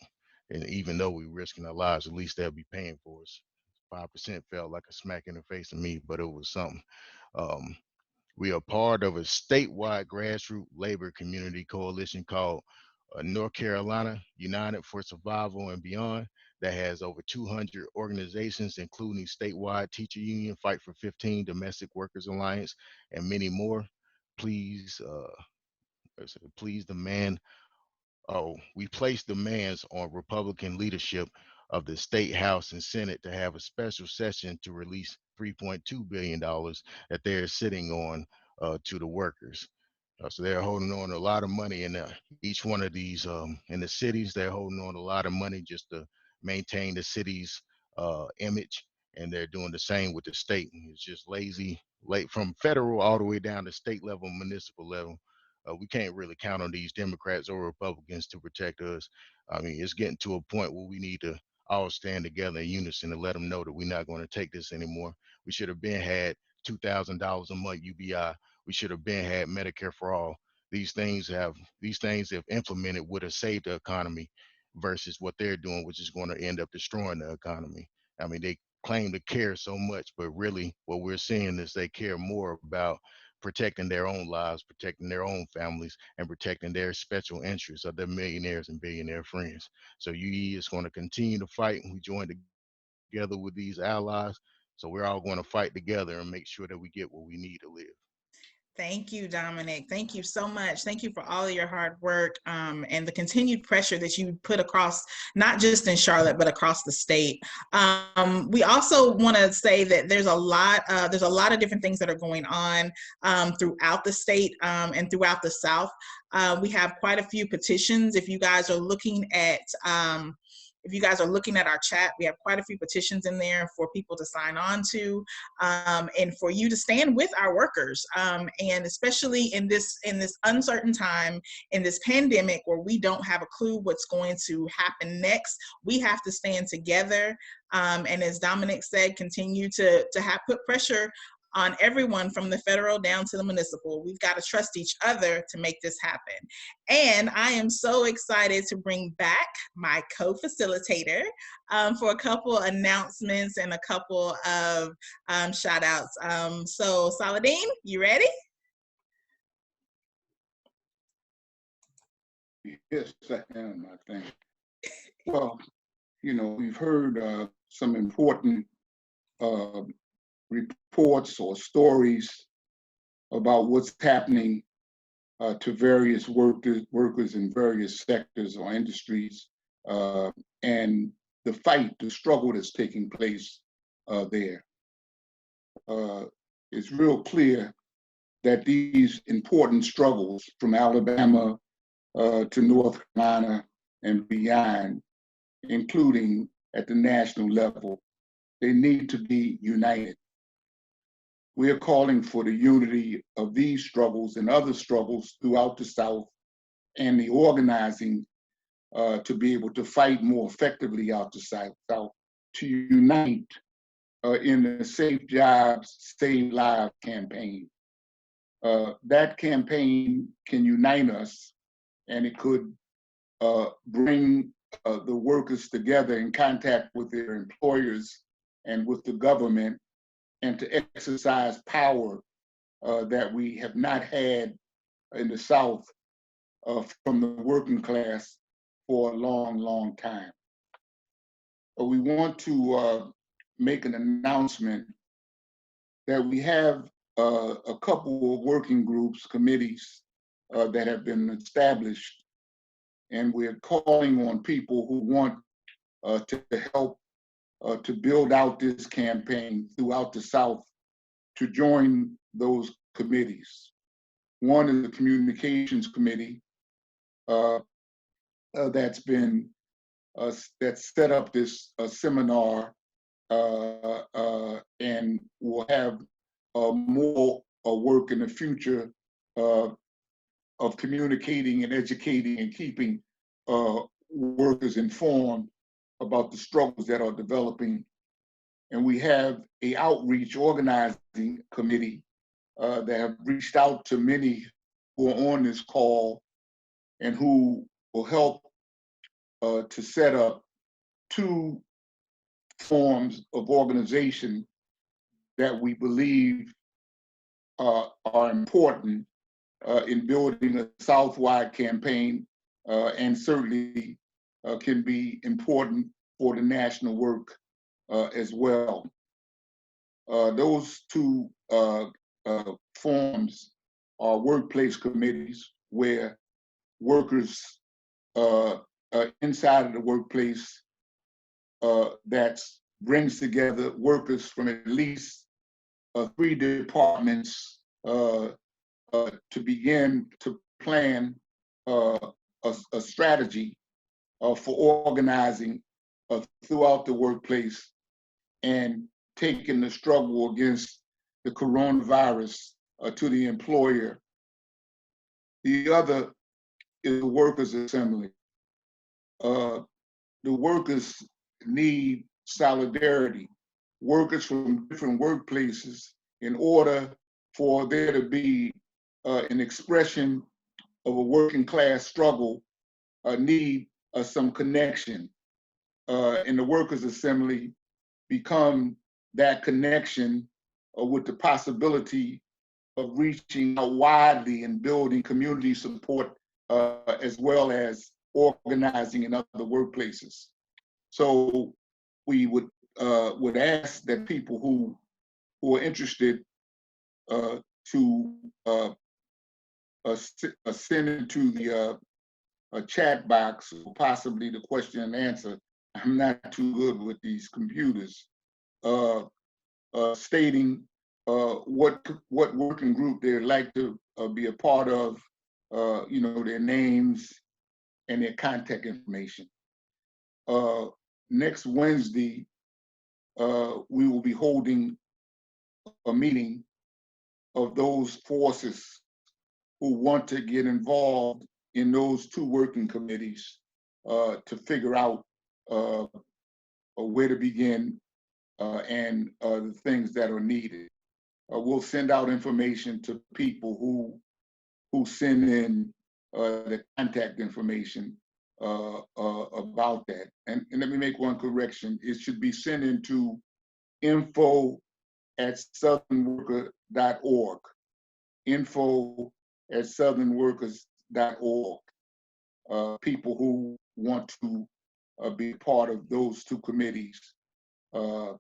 And even though we're risking our lives, at least they'll be paying for us. 5% felt like a smack in the face to me, but it was something. Um, we are part of a statewide grassroots labor community coalition called North Carolina United for Survival and Beyond that has over 200 organizations, including statewide teacher union, Fight for 15, Domestic Workers Alliance, and many more. Please, please demand. Oh, we place demands on Republican leadership of the state house and Senate to have a special session to release $3.2 billion that they're sitting on to the workers. So they're holding on to a lot of money in each one of these in the cities. They're holding on to a lot of money just to maintain the city's image, and they're doing the same with the state. It's just lazy, late from federal all the way down to state level, municipal level. We can't really count on these Democrats or Republicans to protect us. I mean, it's getting to a point where we need to all stand together in unison and let them know that we're not going to take this anymore. We should have been had $2,000 a month UBI. We should have been had Medicare for all. These things, if implemented, would have saved the economy versus what they're doing, which is going to end up destroying the economy. I mean, they claim to care so much, but really what we're seeing is they care more about protecting their own lives, protecting their own families, and protecting their special interests of their millionaires and billionaire friends. So UE is going to continue to fight, and we joined together with these allies. So we're all going to fight together and make sure that we get what we need to live. Thank you, Dominic. Thank you so much. Thank you for all of your hard work and the continued pressure that you put across, not just in Charlotte, but across the state. We also want to say that there's a lot of different things that are going on throughout the state and throughout the South. We have quite a few petitions. If you guys are looking at our chat, we have quite a few petitions in there for people to sign on to, and for you to stand with our workers. And especially in this uncertain time, in this pandemic where we don't have a clue what's going to happen next, we have to stand together. And as Dominic said, continue to put pressure on everyone from the federal down to the municipal. We've got to trust each other to make this happen. And I am so excited to bring back my co-facilitator for a couple announcements and a couple of shout outs. So Saladin, you ready? Yes, I am, I think. Well, we've heard some important reports or stories about what's happening to various workers in various sectors or industries, and the struggle that's taking place there. It's real clear that these important struggles from Alabama to North Carolina and beyond, including at the national level, they need to be united. We are calling for the unity of these struggles and other struggles throughout the South, and the organizing to be able to fight more effectively out the South, to unite in the Save Jobs, Save Lives campaign. That campaign can unite us, and it could bring the workers together in contact with their employers and with the government, and to exercise power that we have not had in the South from the working class for a long, long time. We want to make an announcement that we have a couple of working groups, committees that have been established, and we're calling on people who want to help to build out this campaign throughout the South to join those committees. One is the Communications Committee that's been that's set up this seminar and will have more work in the future of communicating and educating and keeping workers informed about the struggles that are developing. And we have a outreach organizing committee that have reached out to many who are on this call and who will help to set up 2 forms of organization that we believe are important in building a Southwide campaign and certainly can be important for the national work as well. Those 2 forms are workplace committees where workers inside of the workplace that brings together workers from at least 3 departments to begin to plan a strategy for organizing throughout the workplace and taking the struggle against the coronavirus to the employer. The other is the Workers' Assembly. The workers need solidarity. Workers from different workplaces, in order for there to be an expression of a working class struggle, need some connection. And the Workers' Assembly become that connection with the possibility of reaching out widely and building community support as well as organizing in other workplaces. So we would ask that people who are interested to send into the chat box, or possibly the question and answer. I'm not too good with these computers. Stating what working group they'd like to be a part of, their names and their contact information. Next Wednesday, we will be holding a meeting of those forces who want to get involved in those 2 working committees to figure out where to begin and the things that are needed. We'll send out information to people who send in the contact information about that. And let me make one correction. It should be sent into info@southernworker.org. info@southernworkers.org. People who want to be part of those 2 committees. I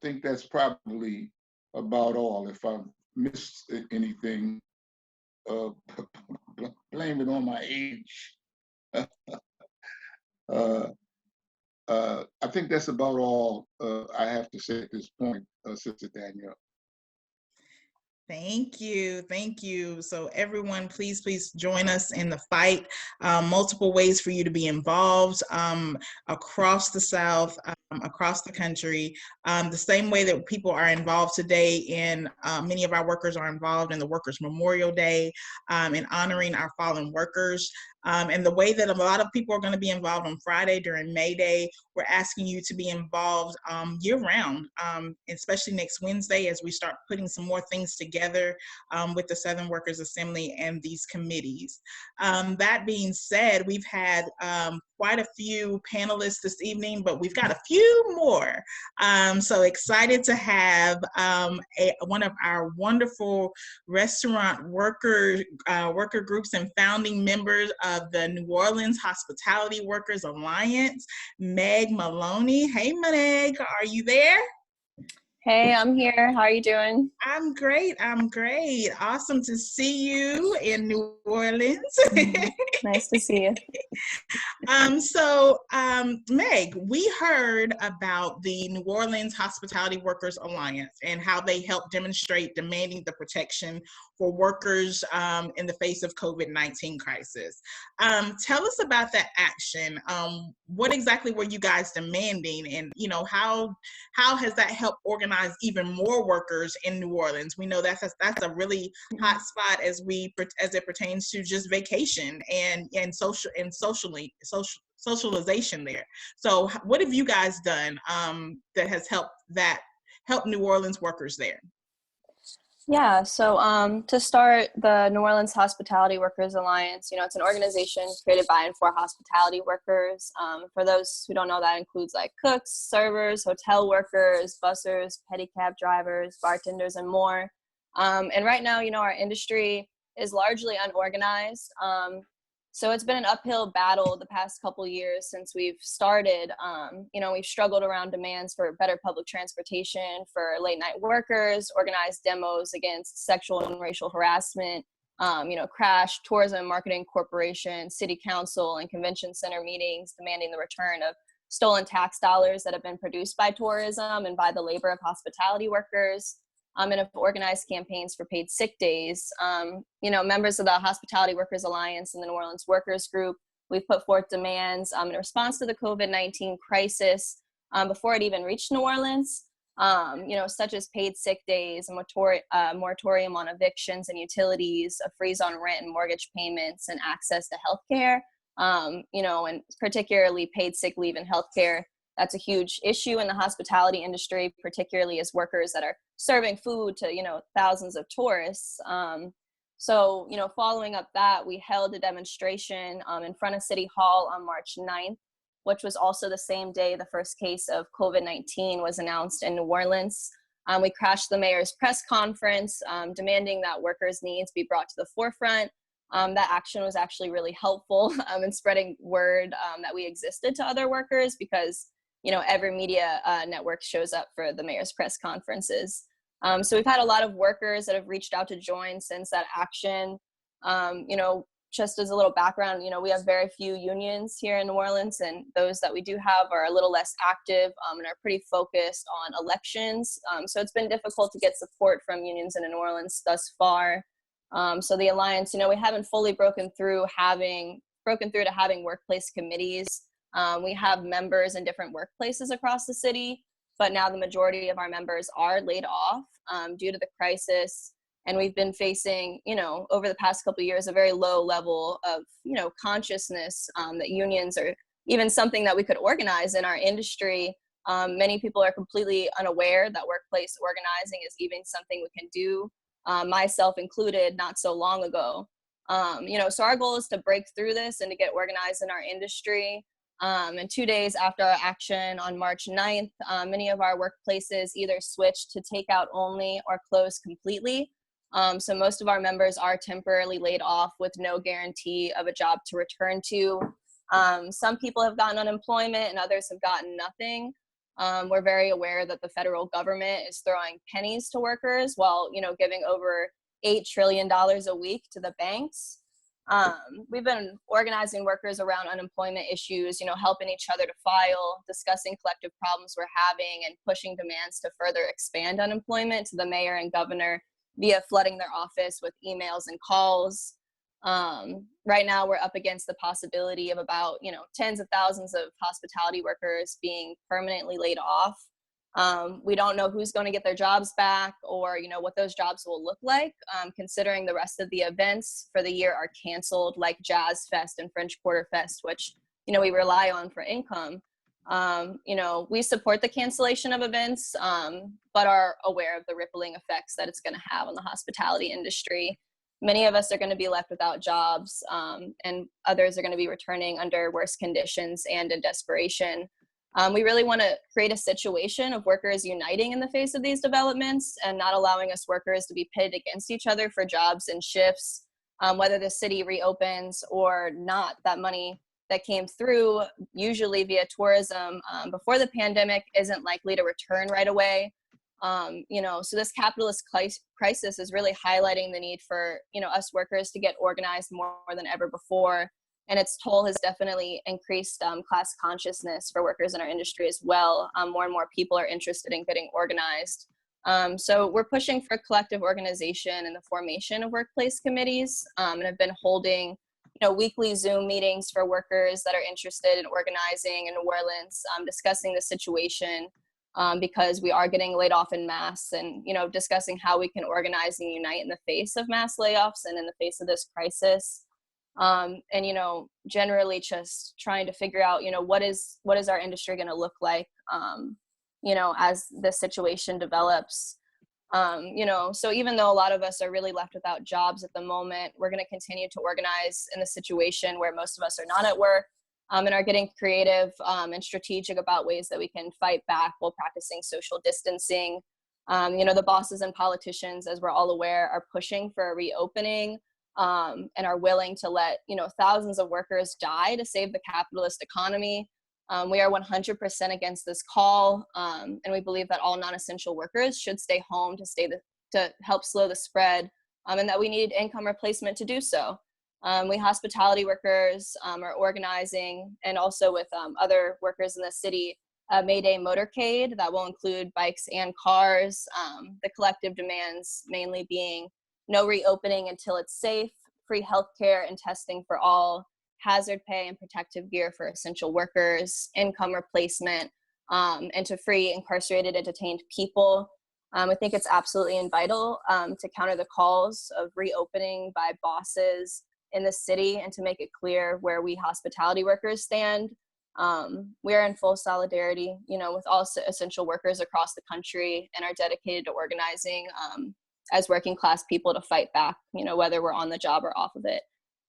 think that's probably about all. If I've missed anything, blame it on my age. I think that's about all I have to say at this point, Sister Danielle. Thank you. Thank you. So everyone, please join us in the fight. Multiple ways for you to be involved across the South, across the country. The same way that people are involved today in, many of our workers are involved in the Workers' Memorial Day in honoring our fallen workers. And the way that a lot of people are going to be involved on Friday during May Day, we're asking you to be involved year-round, especially next Wednesday as we start putting some more things together with the Southern Workers Assembly and these committees. That being said, we've had quite a few panelists this evening, but we've got a few more. So excited to have one of our wonderful restaurant worker groups and founding members of the New Orleans Hospitality Workers Alliance, Meg Maloney. Hey, Meg, are you there? Hey, I'm here. How are you doing? I'm great. I'm great. Awesome to see you in New Orleans. Nice to see you. Meg, we heard about the New Orleans Hospitality Workers Alliance and how they help demonstrate demanding the protection for workers in the face of COVID-19 crisis. Tell us about that action. What exactly were you guys demanding, and how has that helped organize even more workers in New Orleans? We know that's a really hot spot as it pertains to just vacation and socialization there. So what have you guys done that has helped New Orleans workers there? Yeah, so to start, the New Orleans Hospitality Workers Alliance, it's an organization created by and for hospitality workers. For those who don't know, that includes like cooks, servers, hotel workers, bussers, pedicab drivers, bartenders, and more. And right now, our industry is largely unorganized. So it's been an uphill battle the past couple years since we've started. We've struggled around demands for better public transportation for late night workers, organized demos against sexual and racial harassment, Crash, Tourism Marketing Corporation, City Council, and Convention Center meetings demanding the return of stolen tax dollars that have been produced by tourism and by the labor of hospitality workers. And have organized campaigns for paid sick days. Members of the Hospitality Workers Alliance and the New Orleans Workers Group, we've put forth demands in response to the COVID-19 crisis before it even reached New Orleans, such as paid sick days, a moratorium on evictions and utilities, a freeze on rent and mortgage payments, and access to healthcare, and particularly paid sick leave and healthcare. That's a huge issue in the hospitality industry, particularly as workers that are serving food to, thousands of tourists. Following up that, we held a demonstration in front of City Hall on March 9th, which was also the same day the first case of COVID-19 was announced in New Orleans. We crashed the mayor's press conference, demanding that workers' needs be brought to the forefront. That action was actually really helpful in spreading word that we existed to other workers, because every media network shows up for the mayor's press conferences. So we've had a lot of workers that have reached out to join since that action. Just as a little background, we have very few unions here in New Orleans, and those that we do have are a little less active and are pretty focused on elections. So it's been difficult to get support from unions in New Orleans thus far. So the Alliance, we haven't fully broken through to having workplace committees. We have members in different workplaces across the city, but now the majority of our members are laid off due to the crisis. And we've been facing, over the past couple of years, a very low level of, consciousness that unions are even something that we could organize in our industry. Many people are completely unaware that workplace organizing is even something we can do, myself included, not so long ago. So our goal is to break through this and to get organized in our industry. And 2 days after our action on March 9th, many of our workplaces either switched to takeout only or closed completely. So most of our members are temporarily laid off with no guarantee of a job to return to. Some people have gotten unemployment and others have gotten nothing. We're very aware that the federal government is throwing pennies to workers while, giving over $8 trillion a week to the banks. We've been organizing workers around unemployment issues, helping each other to file, discussing collective problems we're having, and pushing demands to further expand unemployment to the mayor and governor via flooding their office with emails and calls. Right now, we're up against the possibility of about, tens of thousands of hospitality workers being permanently laid off. We don't know who's going to get their jobs back or, what those jobs will look like, considering the rest of the events for the year are canceled, like Jazz Fest and French Quarter Fest, which, we rely on for income. We support the cancellation of events, but are aware of the rippling effects that it's going to have on the hospitality industry. many of us are going to be left without jobs, and others are going to be returning under worse conditions and in desperation. We really want to create a situation of workers uniting in the face of these developments and not allowing us workers to be pitted against each other for jobs and shifts, whether the city reopens or not. That money that came through, usually via tourism, before the pandemic isn't likely to return right away. So this capitalist crisis is really highlighting the need for, us workers to get organized more than ever before. And its toll has definitely increased class consciousness for workers in our industry as well. More and more people are interested in getting organized. So we're pushing for collective organization and the formation of workplace committees, and have been holding weekly Zoom meetings for workers that are interested in organizing in New Orleans, discussing the situation, because we are getting laid off in mass, and discussing how we can organize and unite in the face of mass layoffs and in the face of this crisis. And generally just trying to figure out what is our industry going to look like as this situation develops. So even though a lot of us are really left without jobs at the moment, we're going to continue to organize in the situation where most of us are not at work, and are getting creative and strategic about ways that we can fight back while practicing social distancing. The bosses and politicians, as we're all aware, are pushing for a reopening, and are willing to let thousands of workers die to save the capitalist economy. We are 100% against this call, and we believe that all non-essential workers should stay home to help slow the spread, and that we need income replacement to do so. We hospitality workers are organizing, and also with other workers in the city, a May Day motorcade that will include bikes and cars. The collective demands mainly being no reopening until it's safe, free healthcare and testing for all, hazard pay and protective gear for essential workers, income replacement, and to free incarcerated and detained people. I think it's absolutely vital to counter the calls of reopening by bosses in the city and to make it clear where we hospitality workers stand. We are in full solidarity, with all essential workers across the country, and are dedicated to organizing as working class people to fight back, whether we're on the job or off of it.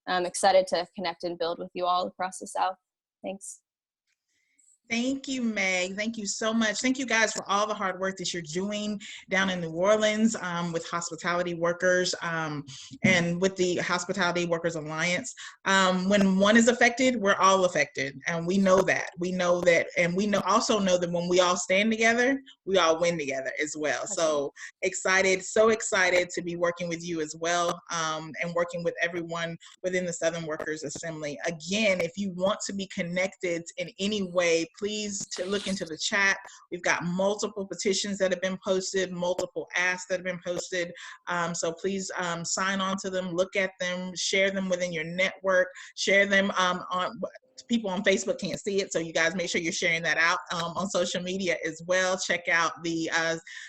I'm excited to connect and build with you all across the South. Thanks. Thank you, Meg. Thank you so much. Thank you guys for all the hard work that you're doing down in New Orleans with hospitality workers and with the Hospitality Workers Alliance. When one is affected, we're all affected, and we know that. We know that, and we also know that when we all stand together, we all win together as well. So excited to be working with you as well, and working with everyone within the Southern Workers Assembly. Again, if you want to be connected in any way, please look into the chat. We've got multiple petitions that have been posted, multiple asks that have been posted. So please sign on to them, look at them, share them within your network, share them on people on Facebook can't see it, so you guys make sure you're sharing that out on social media as well. Check out the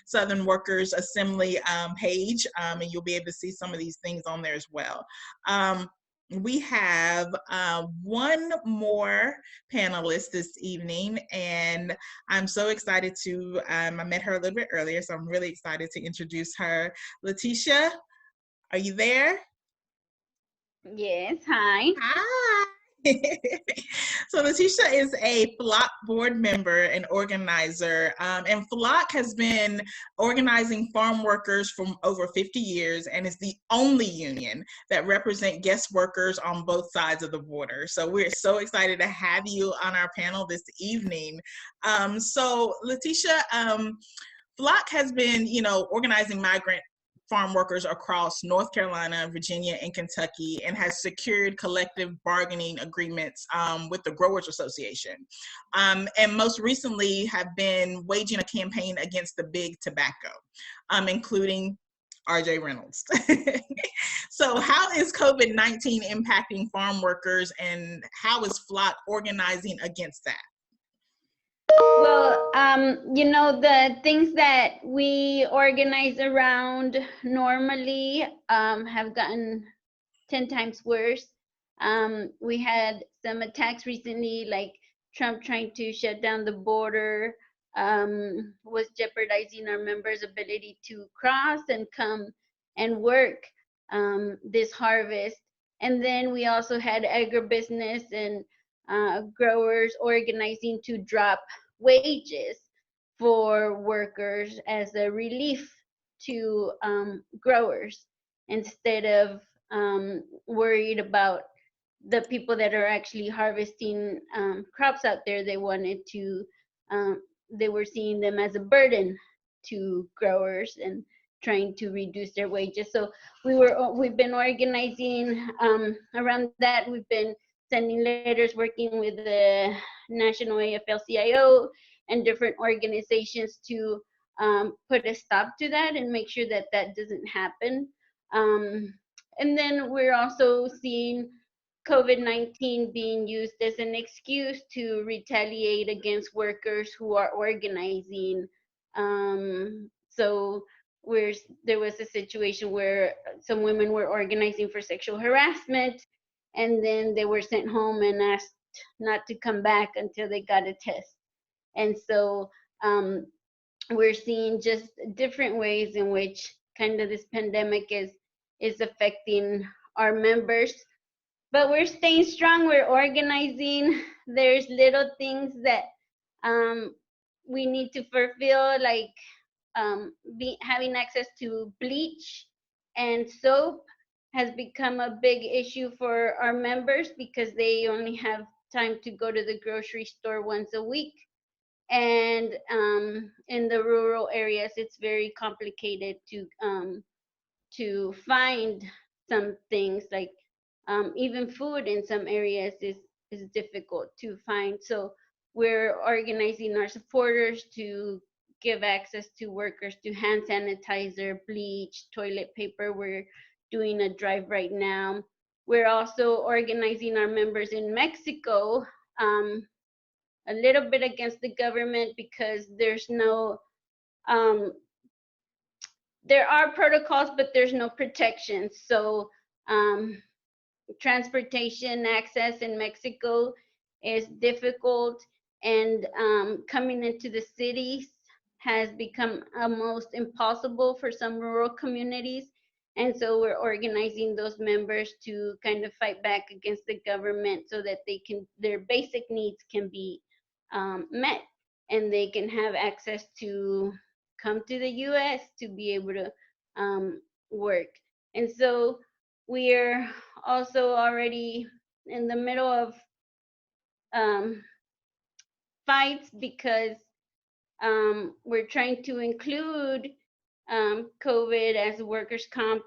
Southern Workers Assembly page, and you'll be able to see some of these things on there as well. We have one more panelist this evening, and I'm so excited to, I met her a little bit earlier, so I'm really excited to introduce her. Letitia, are you there? Yes, hi. Hi. So Letitia is a FLOC board member and organizer, and FLOC has been organizing farm workers for over 50 years and is the only union that represent guest workers on both sides of the border. So we're so excited to have you on our panel this evening. So Letitia, FLOC has been, organizing migrant farm workers across North Carolina, Virginia, and Kentucky, and has secured collective bargaining agreements with the Growers Association. And most recently have been waging a campaign against the big tobacco, including RJ Reynolds. So how is COVID-19 impacting farm workers, and how is FLOC organizing against that? Well, the things that we organize around normally have gotten 10 times worse. We had some attacks recently, like Trump trying to shut down the border, was jeopardizing our members' ability to cross and come and work. this harvest. And then we also had agribusiness and growers organizing to drop wages for workers as a relief to growers, instead of worried about the people that are actually harvesting crops out there. They wanted to, they were seeing them as a burden to growers and trying to reduce their wages. So we've been organizing around that. We've been sending letters, working with the National AFL-CIO and different organizations to put a stop to that and make sure that that doesn't happen. And then we're also seeing COVID-19 being used as an excuse to retaliate against workers who are organizing. So there was a situation where some women were organizing for sexual harassment, and then they were sent home and asked not to come back until they got a test. And so we're seeing just different ways in which kind of this pandemic is affecting our members. But we're staying strong, we're organizing. There's little things that we need to fulfill, like having access to bleach and soap has become a big issue for our members because they only have time to go to the grocery store once a week. And in the rural areas, it's very complicated to find some things, like even food in some areas is difficult to find. So we're organizing our supporters to give access to workers to hand sanitizer, bleach, toilet paper. We're doing a drive right now. We're also organizing our members in Mexico, a little bit against the government because there's no, there are protocols, but there's no protection. So transportation access in Mexico is difficult, and coming into the cities has become almost impossible for some rural communities. And so we're organizing those members to kind of fight back against the government so that they can, their basic needs can be met, and they can have access to come to the US to be able to work. And so we're also already in the middle of fights because we're trying to include COVID as workers' comp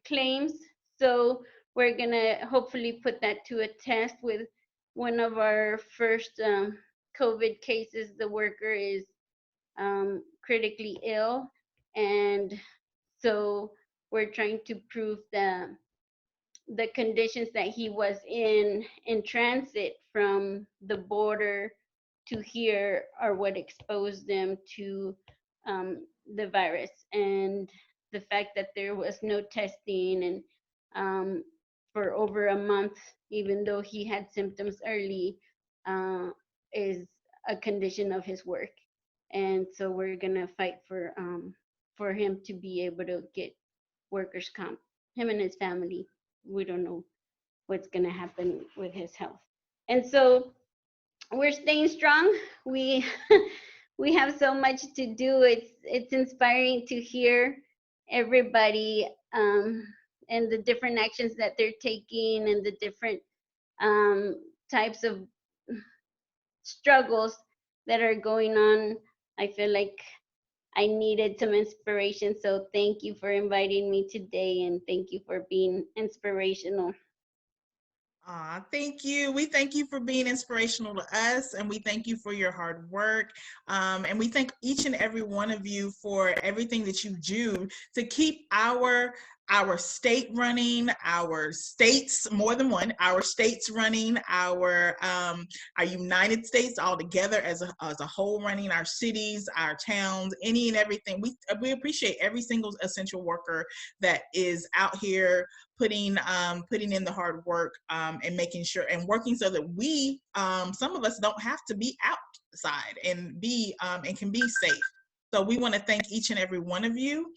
claims. So we're gonna hopefully put that to a test with one of our first COVID cases. The worker is critically ill, and so we're trying to prove the conditions that he was in transit from the border to here are what exposed them to the virus. And the fact that there was no testing and for over a month, even though he had symptoms early, is a condition of his work. And so we're gonna fight for him to be able to get workers' comp, him and his family. We don't know what's gonna happen with his health. And so we're staying strong. We we have so much to do. It's inspiring to hear everybody and the different actions that they're taking and the different types of struggles that are going on. I feel like I needed some inspiration. So thank you for inviting me today, and thank you for being inspirational. Thank you. We thank you for being inspirational to us, and we thank you for your hard work. And we thank each and every one of you for everything that you do to keep our state running, our states, more than one, our states running, our United States all together as a whole running, our cities, our towns, any and everything. We appreciate every single essential worker that is out here putting in the hard work and making sure and working so that we, some of us don't have to be outside and be and can be safe. So we want to thank each and every one of you.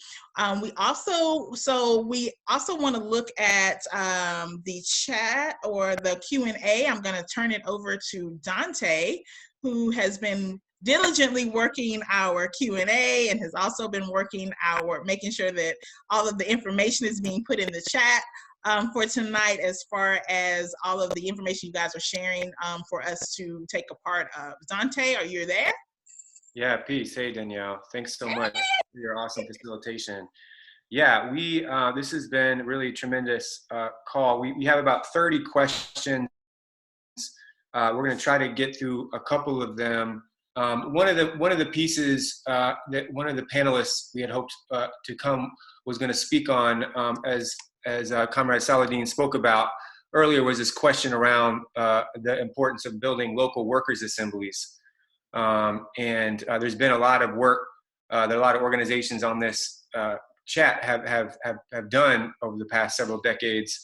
We also want to look at the chat or the Q&A. I'm going to turn it over to Dante, who has been diligently working our Q&A and has also been making sure that all of the information is being put in the chat for tonight, as far as all of the information you guys are sharing for us to take a part of. Dante, are you there? Yeah, peace. Hey, Danielle. Thanks so much for your awesome facilitation. Yeah, this has been really a tremendous call. We have about 30 questions. We're going to try to get through a couple of them. One of the pieces that one of the panelists we had hoped to come was going to speak on, as Comrade Saladin spoke about earlier, was this question around the importance of building local workers' assemblies. And there's been a lot of work that a lot of organizations on this chat have done over the past several decades.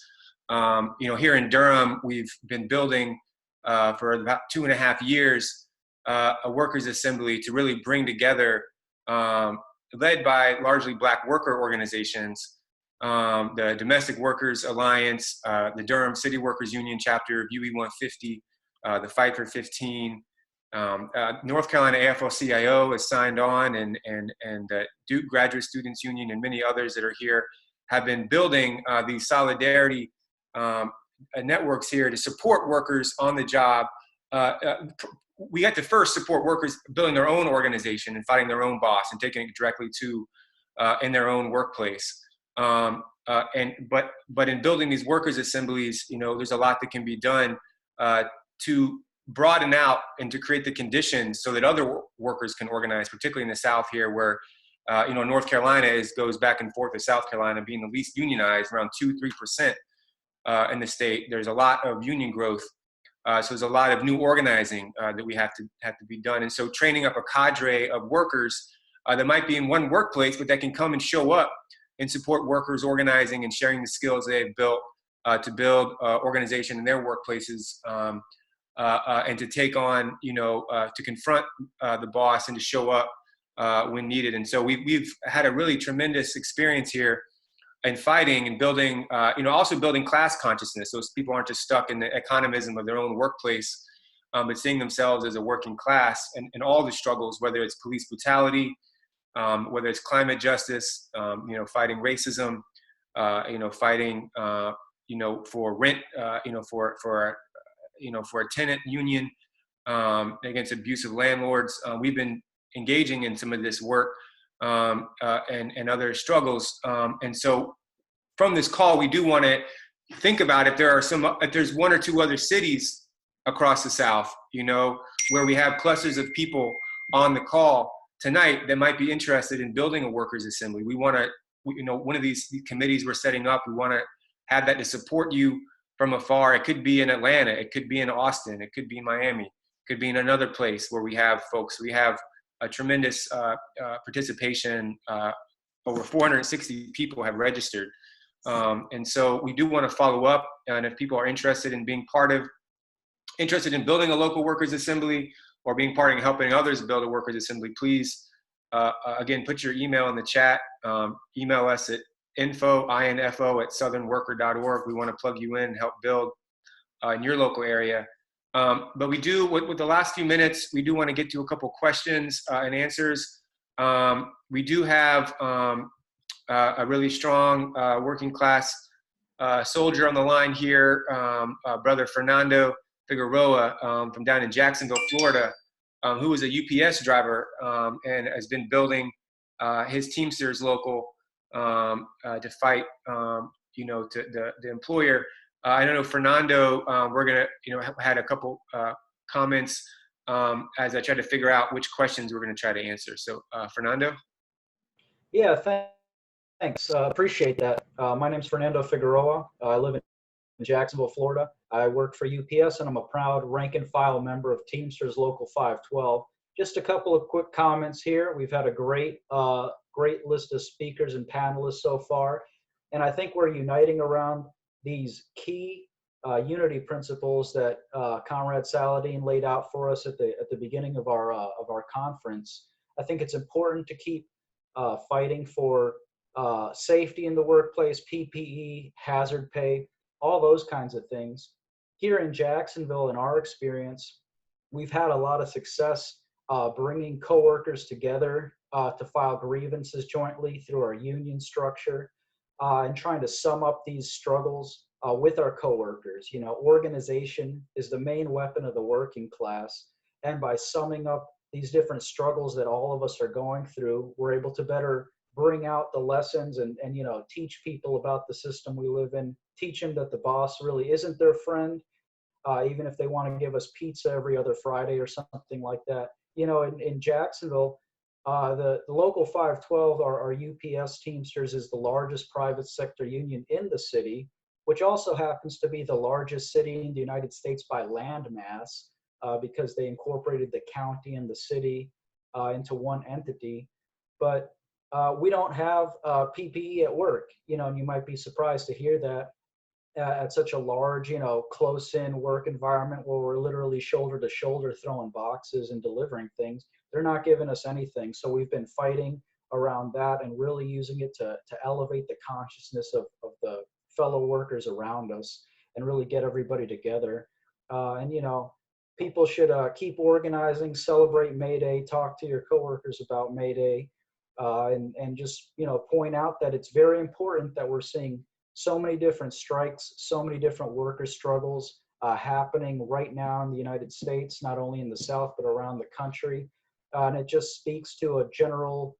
Here in Durham, we've been building for about 2.5 years a workers' assembly to really bring together, led by largely Black worker organizations, the Domestic Workers Alliance, the Durham City Workers Union chapter of UE 150, the Fight for 15. North Carolina AFL-CIO has signed on, and Duke Graduate Students Union and many others that are here have been building these solidarity networks here to support workers on the job. We had to first support workers building their own organization and finding their own boss and taking it directly to in their own workplace. But in building these workers' assemblies, there's a lot that can be done to broaden out and to create the conditions so that other workers can organize, particularly in the South here, where North Carolina goes back and forth with South Carolina being the least unionized, around 2-3% in the state. There's a lot of union growth, so there's a lot of new organizing that we have to be done. And so training up a cadre of workers that might be in one workplace, but that can come and show up and support workers organizing and sharing the skills they've built to build organization in their workplaces. And to take on, to confront the boss and to show up when needed. And so we've had a really tremendous experience here in fighting and building, also building class consciousness. So people aren't just stuck in the economism of their own workplace, but seeing themselves as a working class and all the struggles, whether it's police brutality, whether it's climate justice, fighting racism, fighting, for rent, for a tenant union against abusive landlords. We've been engaging in some of this work and other struggles. And so from this call, we do want to think about if there's one or two other cities across the South, where we have clusters of people on the call tonight that might be interested in building a workers' assembly. We want to, one of these committees we're setting up, we want to have that to support you from afar. It could be in Atlanta, it could be in Austin, it could be in Miami, it could be in another place where we have folks. We have a tremendous participation. Over 460 people have registered. And so we do want to follow up, and if people are interested in being interested in building a local workers' assembly or being part of helping others build a workers' assembly, please, again, put your email in the chat. Email us at info@southernworker.org. We want to plug you in and help build in your local area. But we do, with the last few minutes, we do want to get to a couple questions and answers. We do have a really strong working class soldier on the line here, Brother Fernando Figuer from down in Jacksonville, Florida, who is a UPS driver and has been building his Teamsters local to fight, to the employer. I don't know, Fernando, we're gonna, had a couple comments as I try to figure out which questions we're gonna try to answer. So Fernando? Yeah, thanks, appreciate that. My name's Fernando Figueroa. I live in Jacksonville, Florida. I work for UPS and I'm a proud rank and file member of Teamsters Local 512. Just a couple of quick comments here. We've had a great list of speakers and panelists so far, and I think we're uniting around these key unity principles that Comrade Saladin laid out for us at the beginning of our conference. I think it's important to keep fighting for safety in the workplace, PPE, hazard pay, all those kinds of things. Here in Jacksonville, in our experience, we've had a lot of success bringing coworkers together to file grievances jointly through our union structure and trying to sum up these struggles with our coworkers. You know, organization is the main weapon of the working class, and by summing up these different struggles that all of us are going through, we're able to better bring out the lessons and you know, teach people about the system we live in, teach them that the boss really isn't their friend, even if they want to give us pizza every other Friday or something like that. You know, in Jacksonville, the local 512, our UPS Teamsters, is the largest private sector union in the city, which also happens to be the largest city in the United States by land mass, because they incorporated the county and the city into one entity. But we don't have PPE at work, you know, and you might be surprised to hear that at such a large, you know, close-in work environment where we're literally shoulder to shoulder throwing boxes and delivering things. They're not giving us anything. So we've been fighting around that and really using it to elevate the consciousness of the fellow workers around us and really get everybody together. And, you know, people should keep organizing, celebrate May Day, talk to your coworkers about May Day, and just, you know, point out that it's very important that we're seeing so many different strikes, so many different worker struggles happening right now in the United States, not only in the South, but around the country. And it just speaks to a general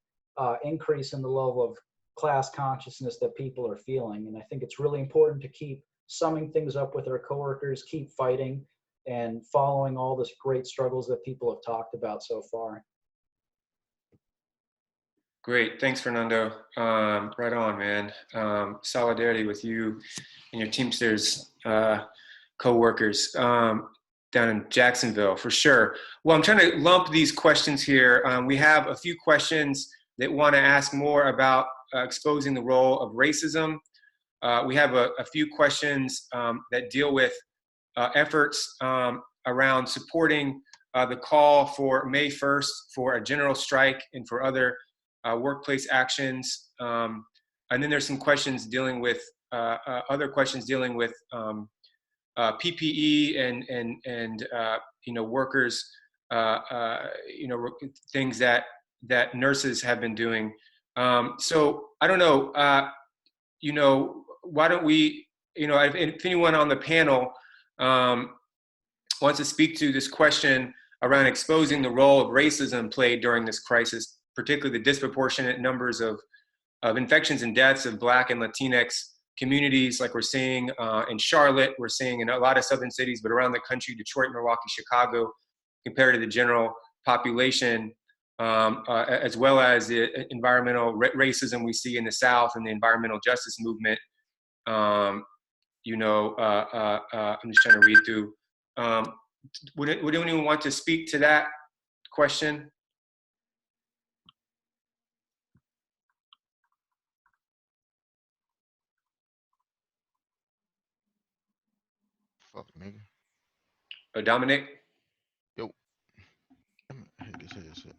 increase in the level of class consciousness that people are feeling. And I think it's really important to keep summing things up with our coworkers, keep fighting, and following all this great struggles that people have talked about so far. Great, thanks, Fernando. Right on, man. Solidarity with you and your Teamsters co-workers down in Jacksonville, for sure. Well, I'm trying to lump these questions here. We have a few questions that want to ask more about exposing the role of racism. We have a few questions that deal with efforts around supporting the call for May 1st for a general strike and for other workplace actions. And then there's some questions dealing with, other questions dealing with PPE and you know, workers, you know, things that nurses have been doing. So I don't know, you know, why don't we, you know, if anyone on the panel wants to speak to this question around exposing the role of racism played during this crisis, particularly the disproportionate numbers of infections and deaths of Black and Latinx communities, like we're seeing in Charlotte, we're seeing in a lot of southern cities, but around the country, Detroit, Milwaukee, Chicago, compared to the general population, as well as the environmental racism we see in the South and the environmental justice movement. You know, I'm just trying to read through. Would anyone want to speak to that question? Fuck, nigga. Dominic? Yo. I hate this headset.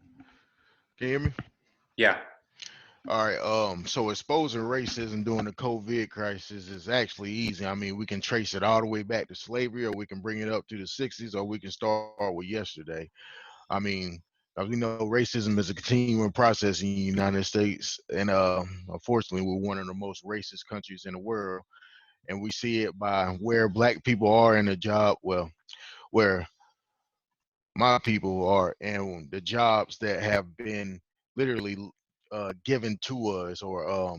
Can you hear me? Yeah. All right. So exposing racism during the COVID crisis is actually easy. I mean, we can trace it all the way back to slavery, or we can bring it up to the 60s, or we can start with yesterday. I mean, as we know, racism is a continuing process in the United States, and unfortunately, we're one of the most racist countries in the world, and we see it by where Black people are in the job. Well, where my people are, and the jobs that have been literally given to us or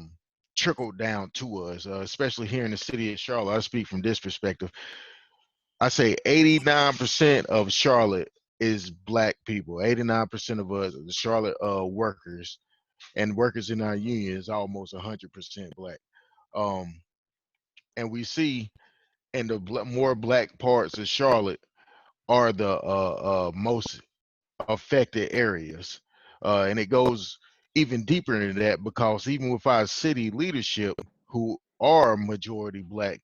trickled down to us, especially here in the city of Charlotte. I speak from this perspective. I say 89% of Charlotte is Black people. 89% of us, the Charlotte workers and workers in our union, is almost 100% Black. And we see in the more Black parts of Charlotte are the most affected areas. And it goes even deeper into that, because even with our city leadership, who are majority Black,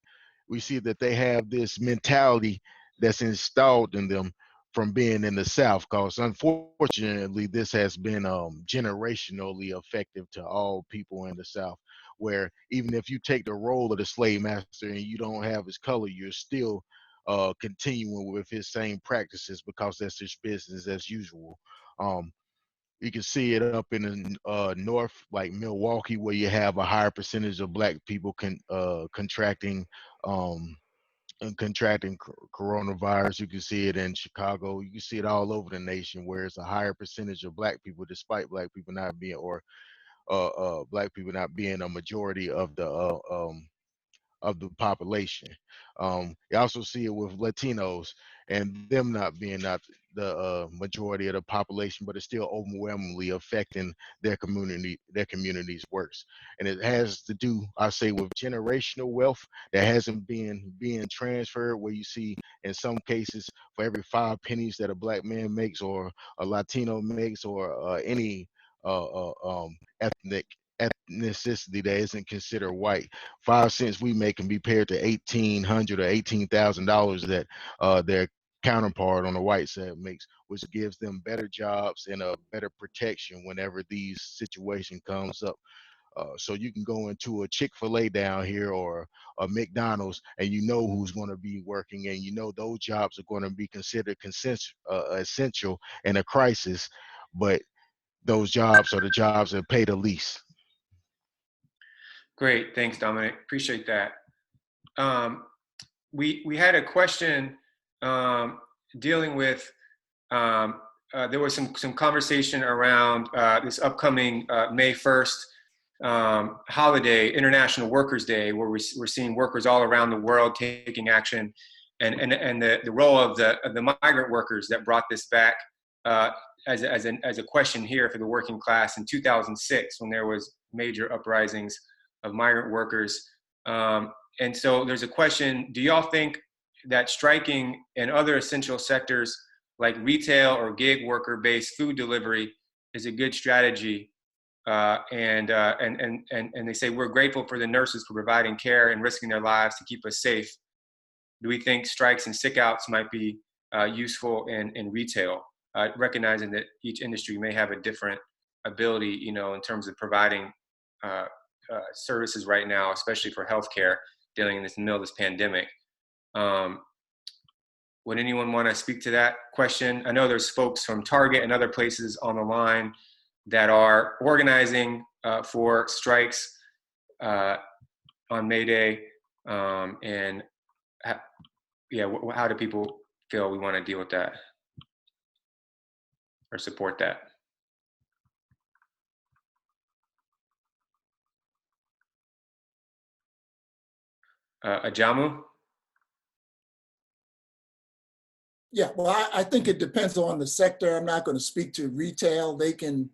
we see that they have this mentality that's installed in them from being in the South, because unfortunately this has been generationally effective to all people in the South, where even if you take the role of the slave master and you don't have his color, you're still continuing with his same practices because that's his business as usual. You can see it up in the north, like Milwaukee, where you have a higher percentage of Black people contracting coronavirus. You can see it in Chicago. You can see it all over the nation, where it's a higher percentage of Black people, despite Black people not being, or Black people not being a majority of the population. You also see it with Latinos and them not being the majority of the population, but it's still overwhelmingly affecting their communities worse. And it has to do, I say, with generational wealth that hasn't been being transferred, where you see in some cases for every 5 pennies that a Black man makes or a Latino makes or any ethnicity that isn't considered white, 5 cents we make can be paired to $1,800 or $18,000 that their counterpart on the white side makes, which gives them better jobs and a better protection whenever these situation comes up. So you can go into a Chick-fil-A down here or a McDonald's, and you know who's going to be working, and you know those jobs are going to be considered essential in a crisis, but those jobs are the jobs that pay the least. Great, thanks, Dominic. Appreciate that. We had a question dealing with, there was some conversation around this upcoming May 1st holiday, International Workers' Day, where we're seeing workers all around the world taking action, and the role of the migrant workers that brought this back as a question here for the working class in 2006, when there was major uprisings of migrant workers. And so there's a question: do y'all think that striking in other essential sectors like retail or gig worker-based food delivery is a good strategy? And they say, we're grateful for the nurses for providing care and risking their lives to keep us safe. Do we think strikes and sick-outs might be useful in retail, recognizing that each industry may have a different ability, in terms of providing services right now, especially for healthcare, dealing in the middle of this pandemic? Would anyone want to speak to that question? I know there's folks from Target and other places on the line that are organizing for strikes on May Day. And how do people feel we want to deal with that or support that? Ajamu? Yeah, well, I think it depends on the sector. I'm not going to speak to retail. They can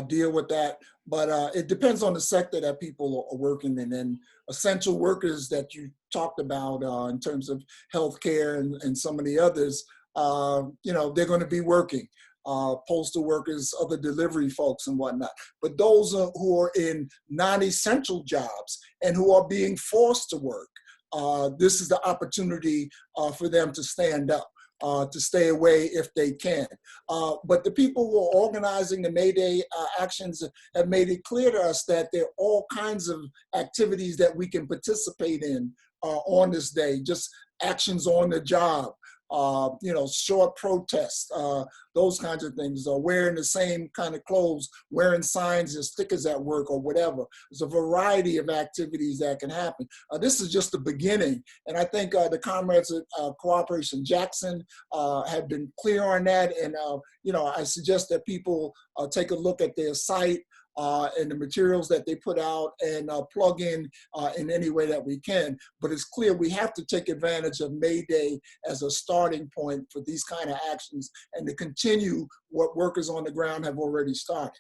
deal with that. But it depends on the sector that people are working in. And essential workers that you talked about in terms of healthcare and some of the others, they're going to be working. Postal workers, other delivery folks and whatnot. But those who are in non-essential jobs and who are being forced to work, this is the opportunity for them to stand up. To stay away if they can. But the people who are organizing the May Day actions have made it clear to us that there are all kinds of activities that we can participate in on this day, just actions on the job, short protests, those kinds of things, or wearing the same kind of clothes, wearing signs and stickers at work or whatever. There's a variety of activities that can happen. This is just the beginning. And I think the comrades at Cooperation Jackson have been clear on that. And, I suggest that people take a look at their site and the materials that they put out and plug in any way that we can. But it's clear we have to take advantage of May Day as a starting point for these kind of actions and to continue what workers on the ground have already started.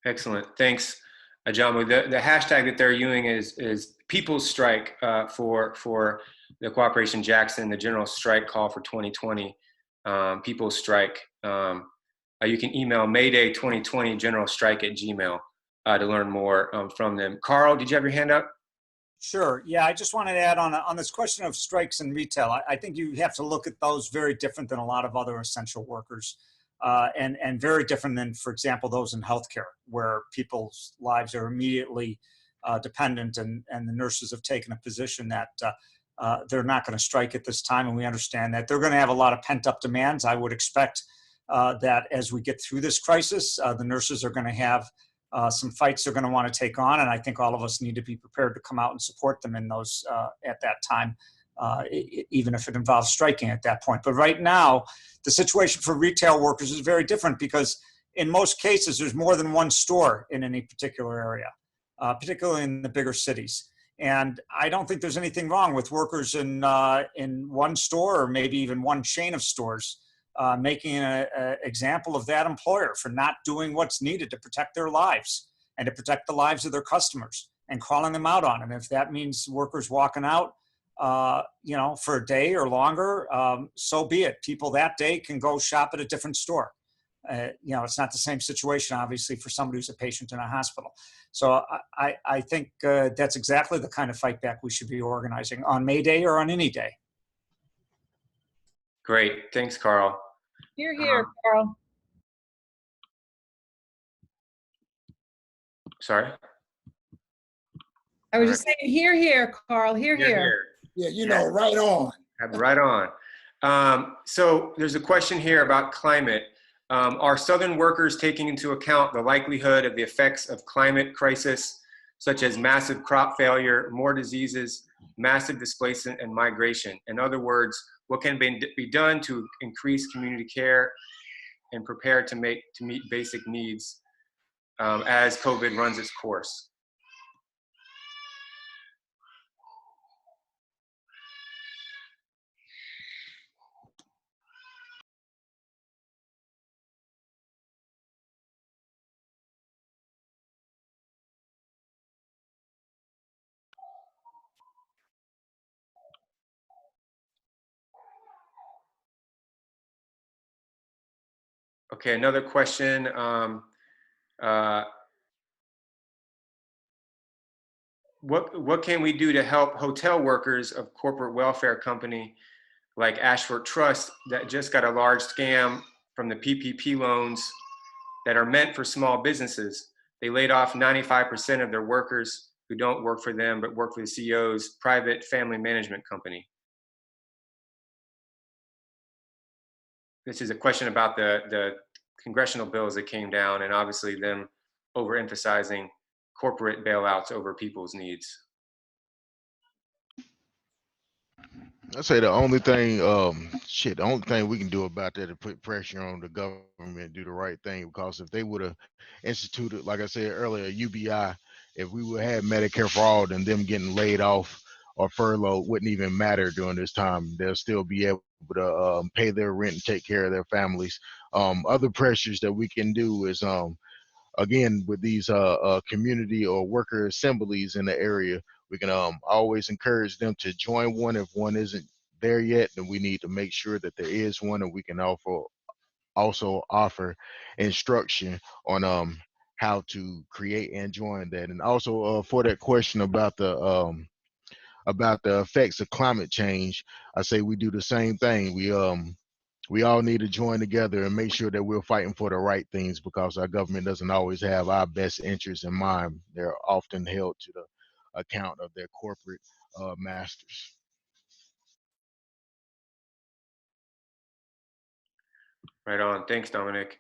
Excellent, thanks, Ajamu. The hashtag that they're using is People's Strike for the Cooperation Jackson, the general strike call for 2020, People's Strike. You can email Mayday2020 generalstrike@gmail.com to learn more from them. Carl, did you have your hand up? Sure. Yeah, I just wanted to add on this question of strikes in retail. I think you have to look at those very different than a lot of other essential workers, and very different than, for example, those in healthcare, where people's lives are immediately dependent, and the nurses have taken a position that they're not going to strike at this time, and we understand that they're going to have a lot of pent-up demands. I would expect that as we get through this crisis, the nurses are going to have some fights they're going to want to take on, and I think all of us need to be prepared to come out and support them in those at that time, even if it involves striking at that point. But right now, the situation for retail workers is very different, because in most cases, there's more than one store in any particular area, particularly in the bigger cities. And I don't think there's anything wrong with workers in one store, or maybe even one chain of stores, making an example of that employer for not doing what's needed to protect their lives and to protect the lives of their customers, and calling them out on it. If that means workers walking out, for a day or longer, so be it. People that day can go shop at a different store. It's not the same situation, obviously, for somebody who's a patient in a hospital. So I think that's exactly the kind of fight back we should be organizing on May Day or on any day. Great. Thanks, Carl. Here, Carl. Sorry? I was just saying, here, Carl, here. Yeah, right on. Right on. So there's a question here about climate. Are Southern workers taking into account the likelihood of the effects of climate crisis, such as massive crop failure, more diseases, massive displacement, and migration? In other words, what can be done to increase community care and prepare to meet basic needs as COVID runs its course? Okay, another question. What can we do to help hotel workers of corporate welfare company like Ashford Trust that just got a large scam from the PPP loans that are meant for small businesses? They laid off 95% of their workers who don't work for them but work for the CEO's private family management company. This is a question about the congressional bills that came down, and obviously them overemphasizing corporate bailouts over people's needs. I say the only thing, the only thing we can do about that is put pressure on the government to do the right thing. Because if they would have instituted, like I said earlier, UBI, if we would have Medicare for all, then them getting laid off or furloughed wouldn't even matter during this time. They'll still be able to pay their rent and take care of their families. Other pressures that we can do is, again, with these community or worker assemblies in the area, we can always encourage them to join one. If one isn't there yet, then we need to make sure that there is one, and we can also offer instruction on how to create and join that. And also for that question about the effects of climate change, I say we do the same thing. We all need to join together and make sure that we're fighting for the right things, because our government doesn't always have our best interests in mind. They're often held to the account of their corporate masters. Right on. Thanks, Dominic.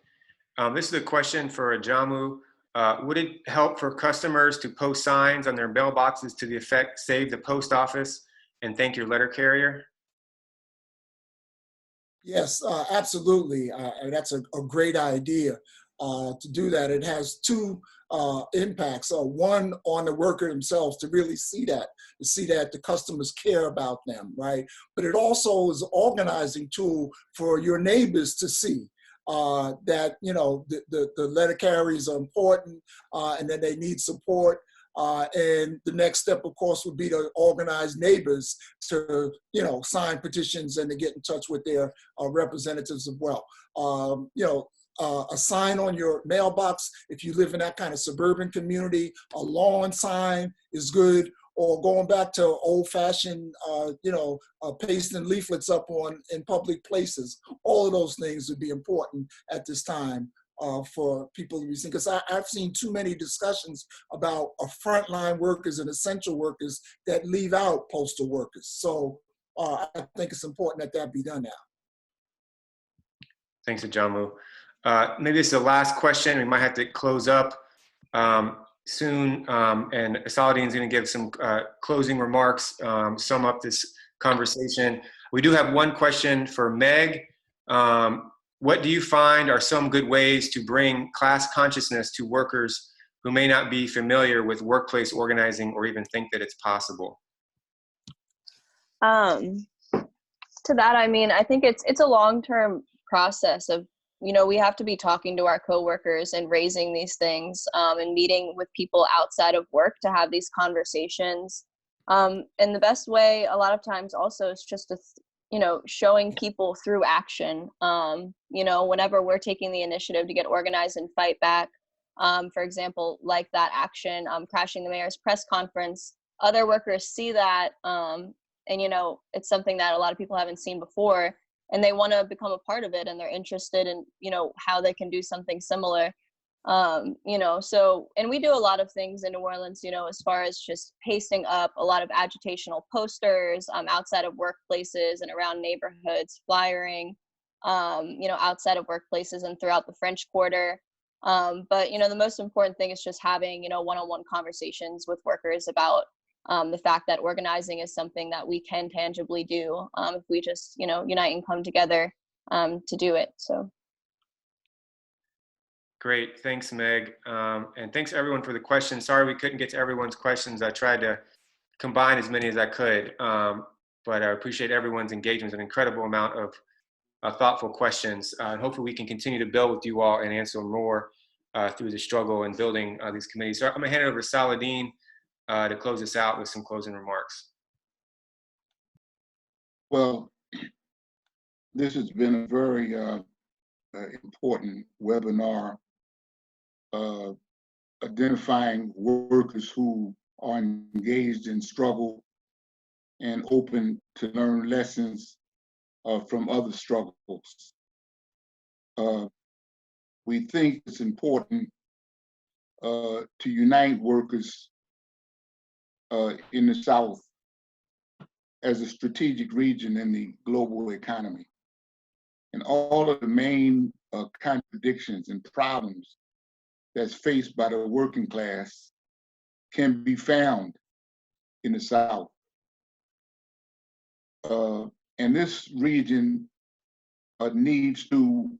This is a question for Ajamu. Would it help for customers to post signs on their mailboxes to the effect, save the post office and thank your letter carrier? Yes, absolutely. That's a great idea to do that. It has two impacts. One, on the worker themselves, to really see that the customers care about them, right? But it also is an organizing tool for your neighbors to see that, the letter carriers are important and that they need support. And the next step, of course, would be to organize neighbors to, sign petitions and to get in touch with their representatives as well. A sign on your mailbox, if you live in that kind of suburban community, a lawn sign is good, or going back to old-fashioned, pasting leaflets up in public places. All of those things would be important at this time for people to be seen. Because I've seen too many discussions about frontline workers and essential workers that leave out postal workers. So I think it's important that that be done now. Thanks, Ajamu. Maybe this is the last question. We might have to close up soon. And Saladin's going to give some closing remarks, sum up this conversation. We do have one question for Meg. What do you find are some good ways to bring class consciousness to workers who may not be familiar with workplace organizing or even think that it's possible? To that, I mean, I think it's a long-term process of, we have to be talking to our coworkers and raising these things and meeting with people outside of work to have these conversations. And the best way a lot of times also is just to, showing people through action. Whenever we're taking the initiative to get organized and fight back, for example, like that action, crashing the mayor's press conference, other workers see that and, it's something that a lot of people haven't seen before, and they want to become a part of it, and they're interested in, how they can do something similar. So, and we do a lot of things in New Orleans, as far as just pasting up a lot of agitational posters outside of workplaces and around neighborhoods, flyering, outside of workplaces and throughout the French Quarter. But, the most important thing is just having, one-on-one conversations with workers about the fact that organizing is something that we can tangibly do if we just, unite and come together to do it. So. Great, thanks, Meg. And thanks everyone for the questions. Sorry we couldn't get to everyone's questions. I tried to combine as many as I could, but I appreciate everyone's engagement, an incredible amount of thoughtful questions. And hopefully we can continue to build with you all and answer more through the struggle and building these committees. So I'm gonna hand it over to Saladin to close us out with some closing remarks. Well, this has been a very important webinar, identifying workers who are engaged in struggle and open to learn lessons from other struggles. We think it's important to unite workers in the South as a strategic region in the global economy. And all of the main contradictions and problems that's faced by the working class can be found in the South. And this region needs to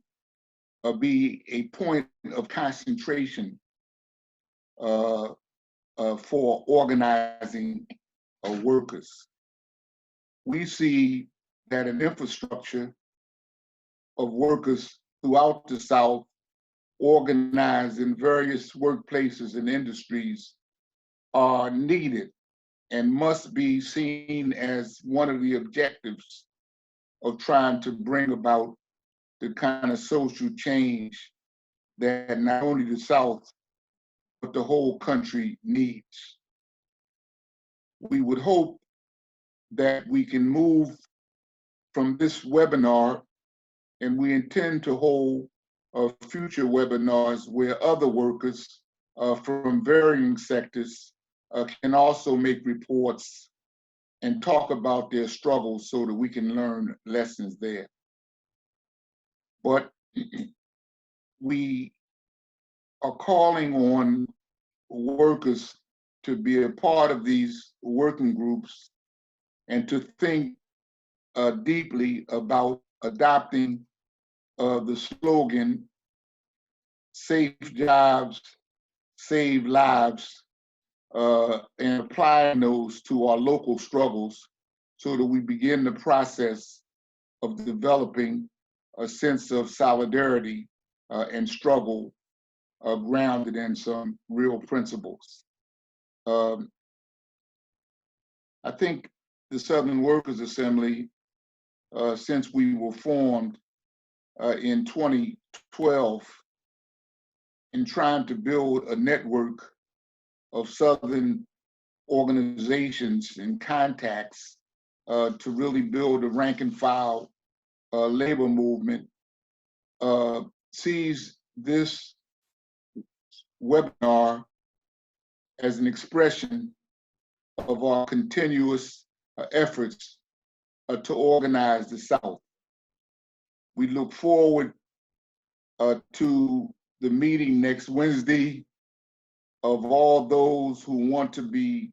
be a point of concentration for organizing workers. We see that an infrastructure of workers throughout the South organized in various workplaces and industries are needed and must be seen as one of the objectives of trying to bring about the kind of social change that not only the South, but the whole country needs. We would hope that we can move from this webinar, and we intend to hold future webinars where other workers from varying sectors can also make reports and talk about their struggles so that we can learn lessons there. But we are calling on workers to be a part of these working groups and to think deeply about adopting the slogan, "Safe jobs, save lives," and applying those to our local struggles so that we begin the process of developing a sense of solidarity and struggle grounded in some real principles. I think the Southern Workers Assembly, since we were formed in 2012, in trying to build a network of Southern organizations and contacts to really build a rank and file labor movement, sees this webinar as an expression of our continuous efforts to organize the South. We look forward to the meeting next Wednesday of all those who want to be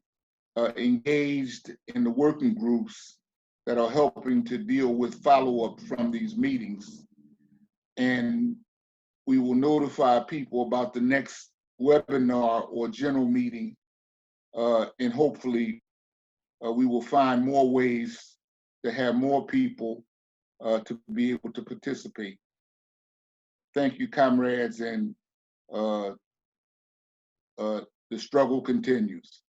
engaged in the working groups that are helping to deal with follow-up from these meetings. And we will notify people about the next webinar or general meeting, and hopefully we will find more ways to have more people to be able to participate. Thank you, comrades, and the struggle continues.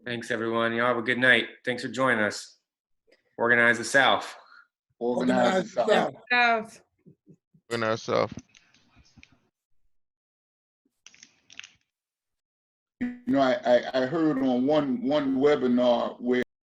Thanks, everyone. Y'all have a good night. Thanks for joining us. Organize the South. Organize the South. South. Organize the South. You know, I heard on one webinar where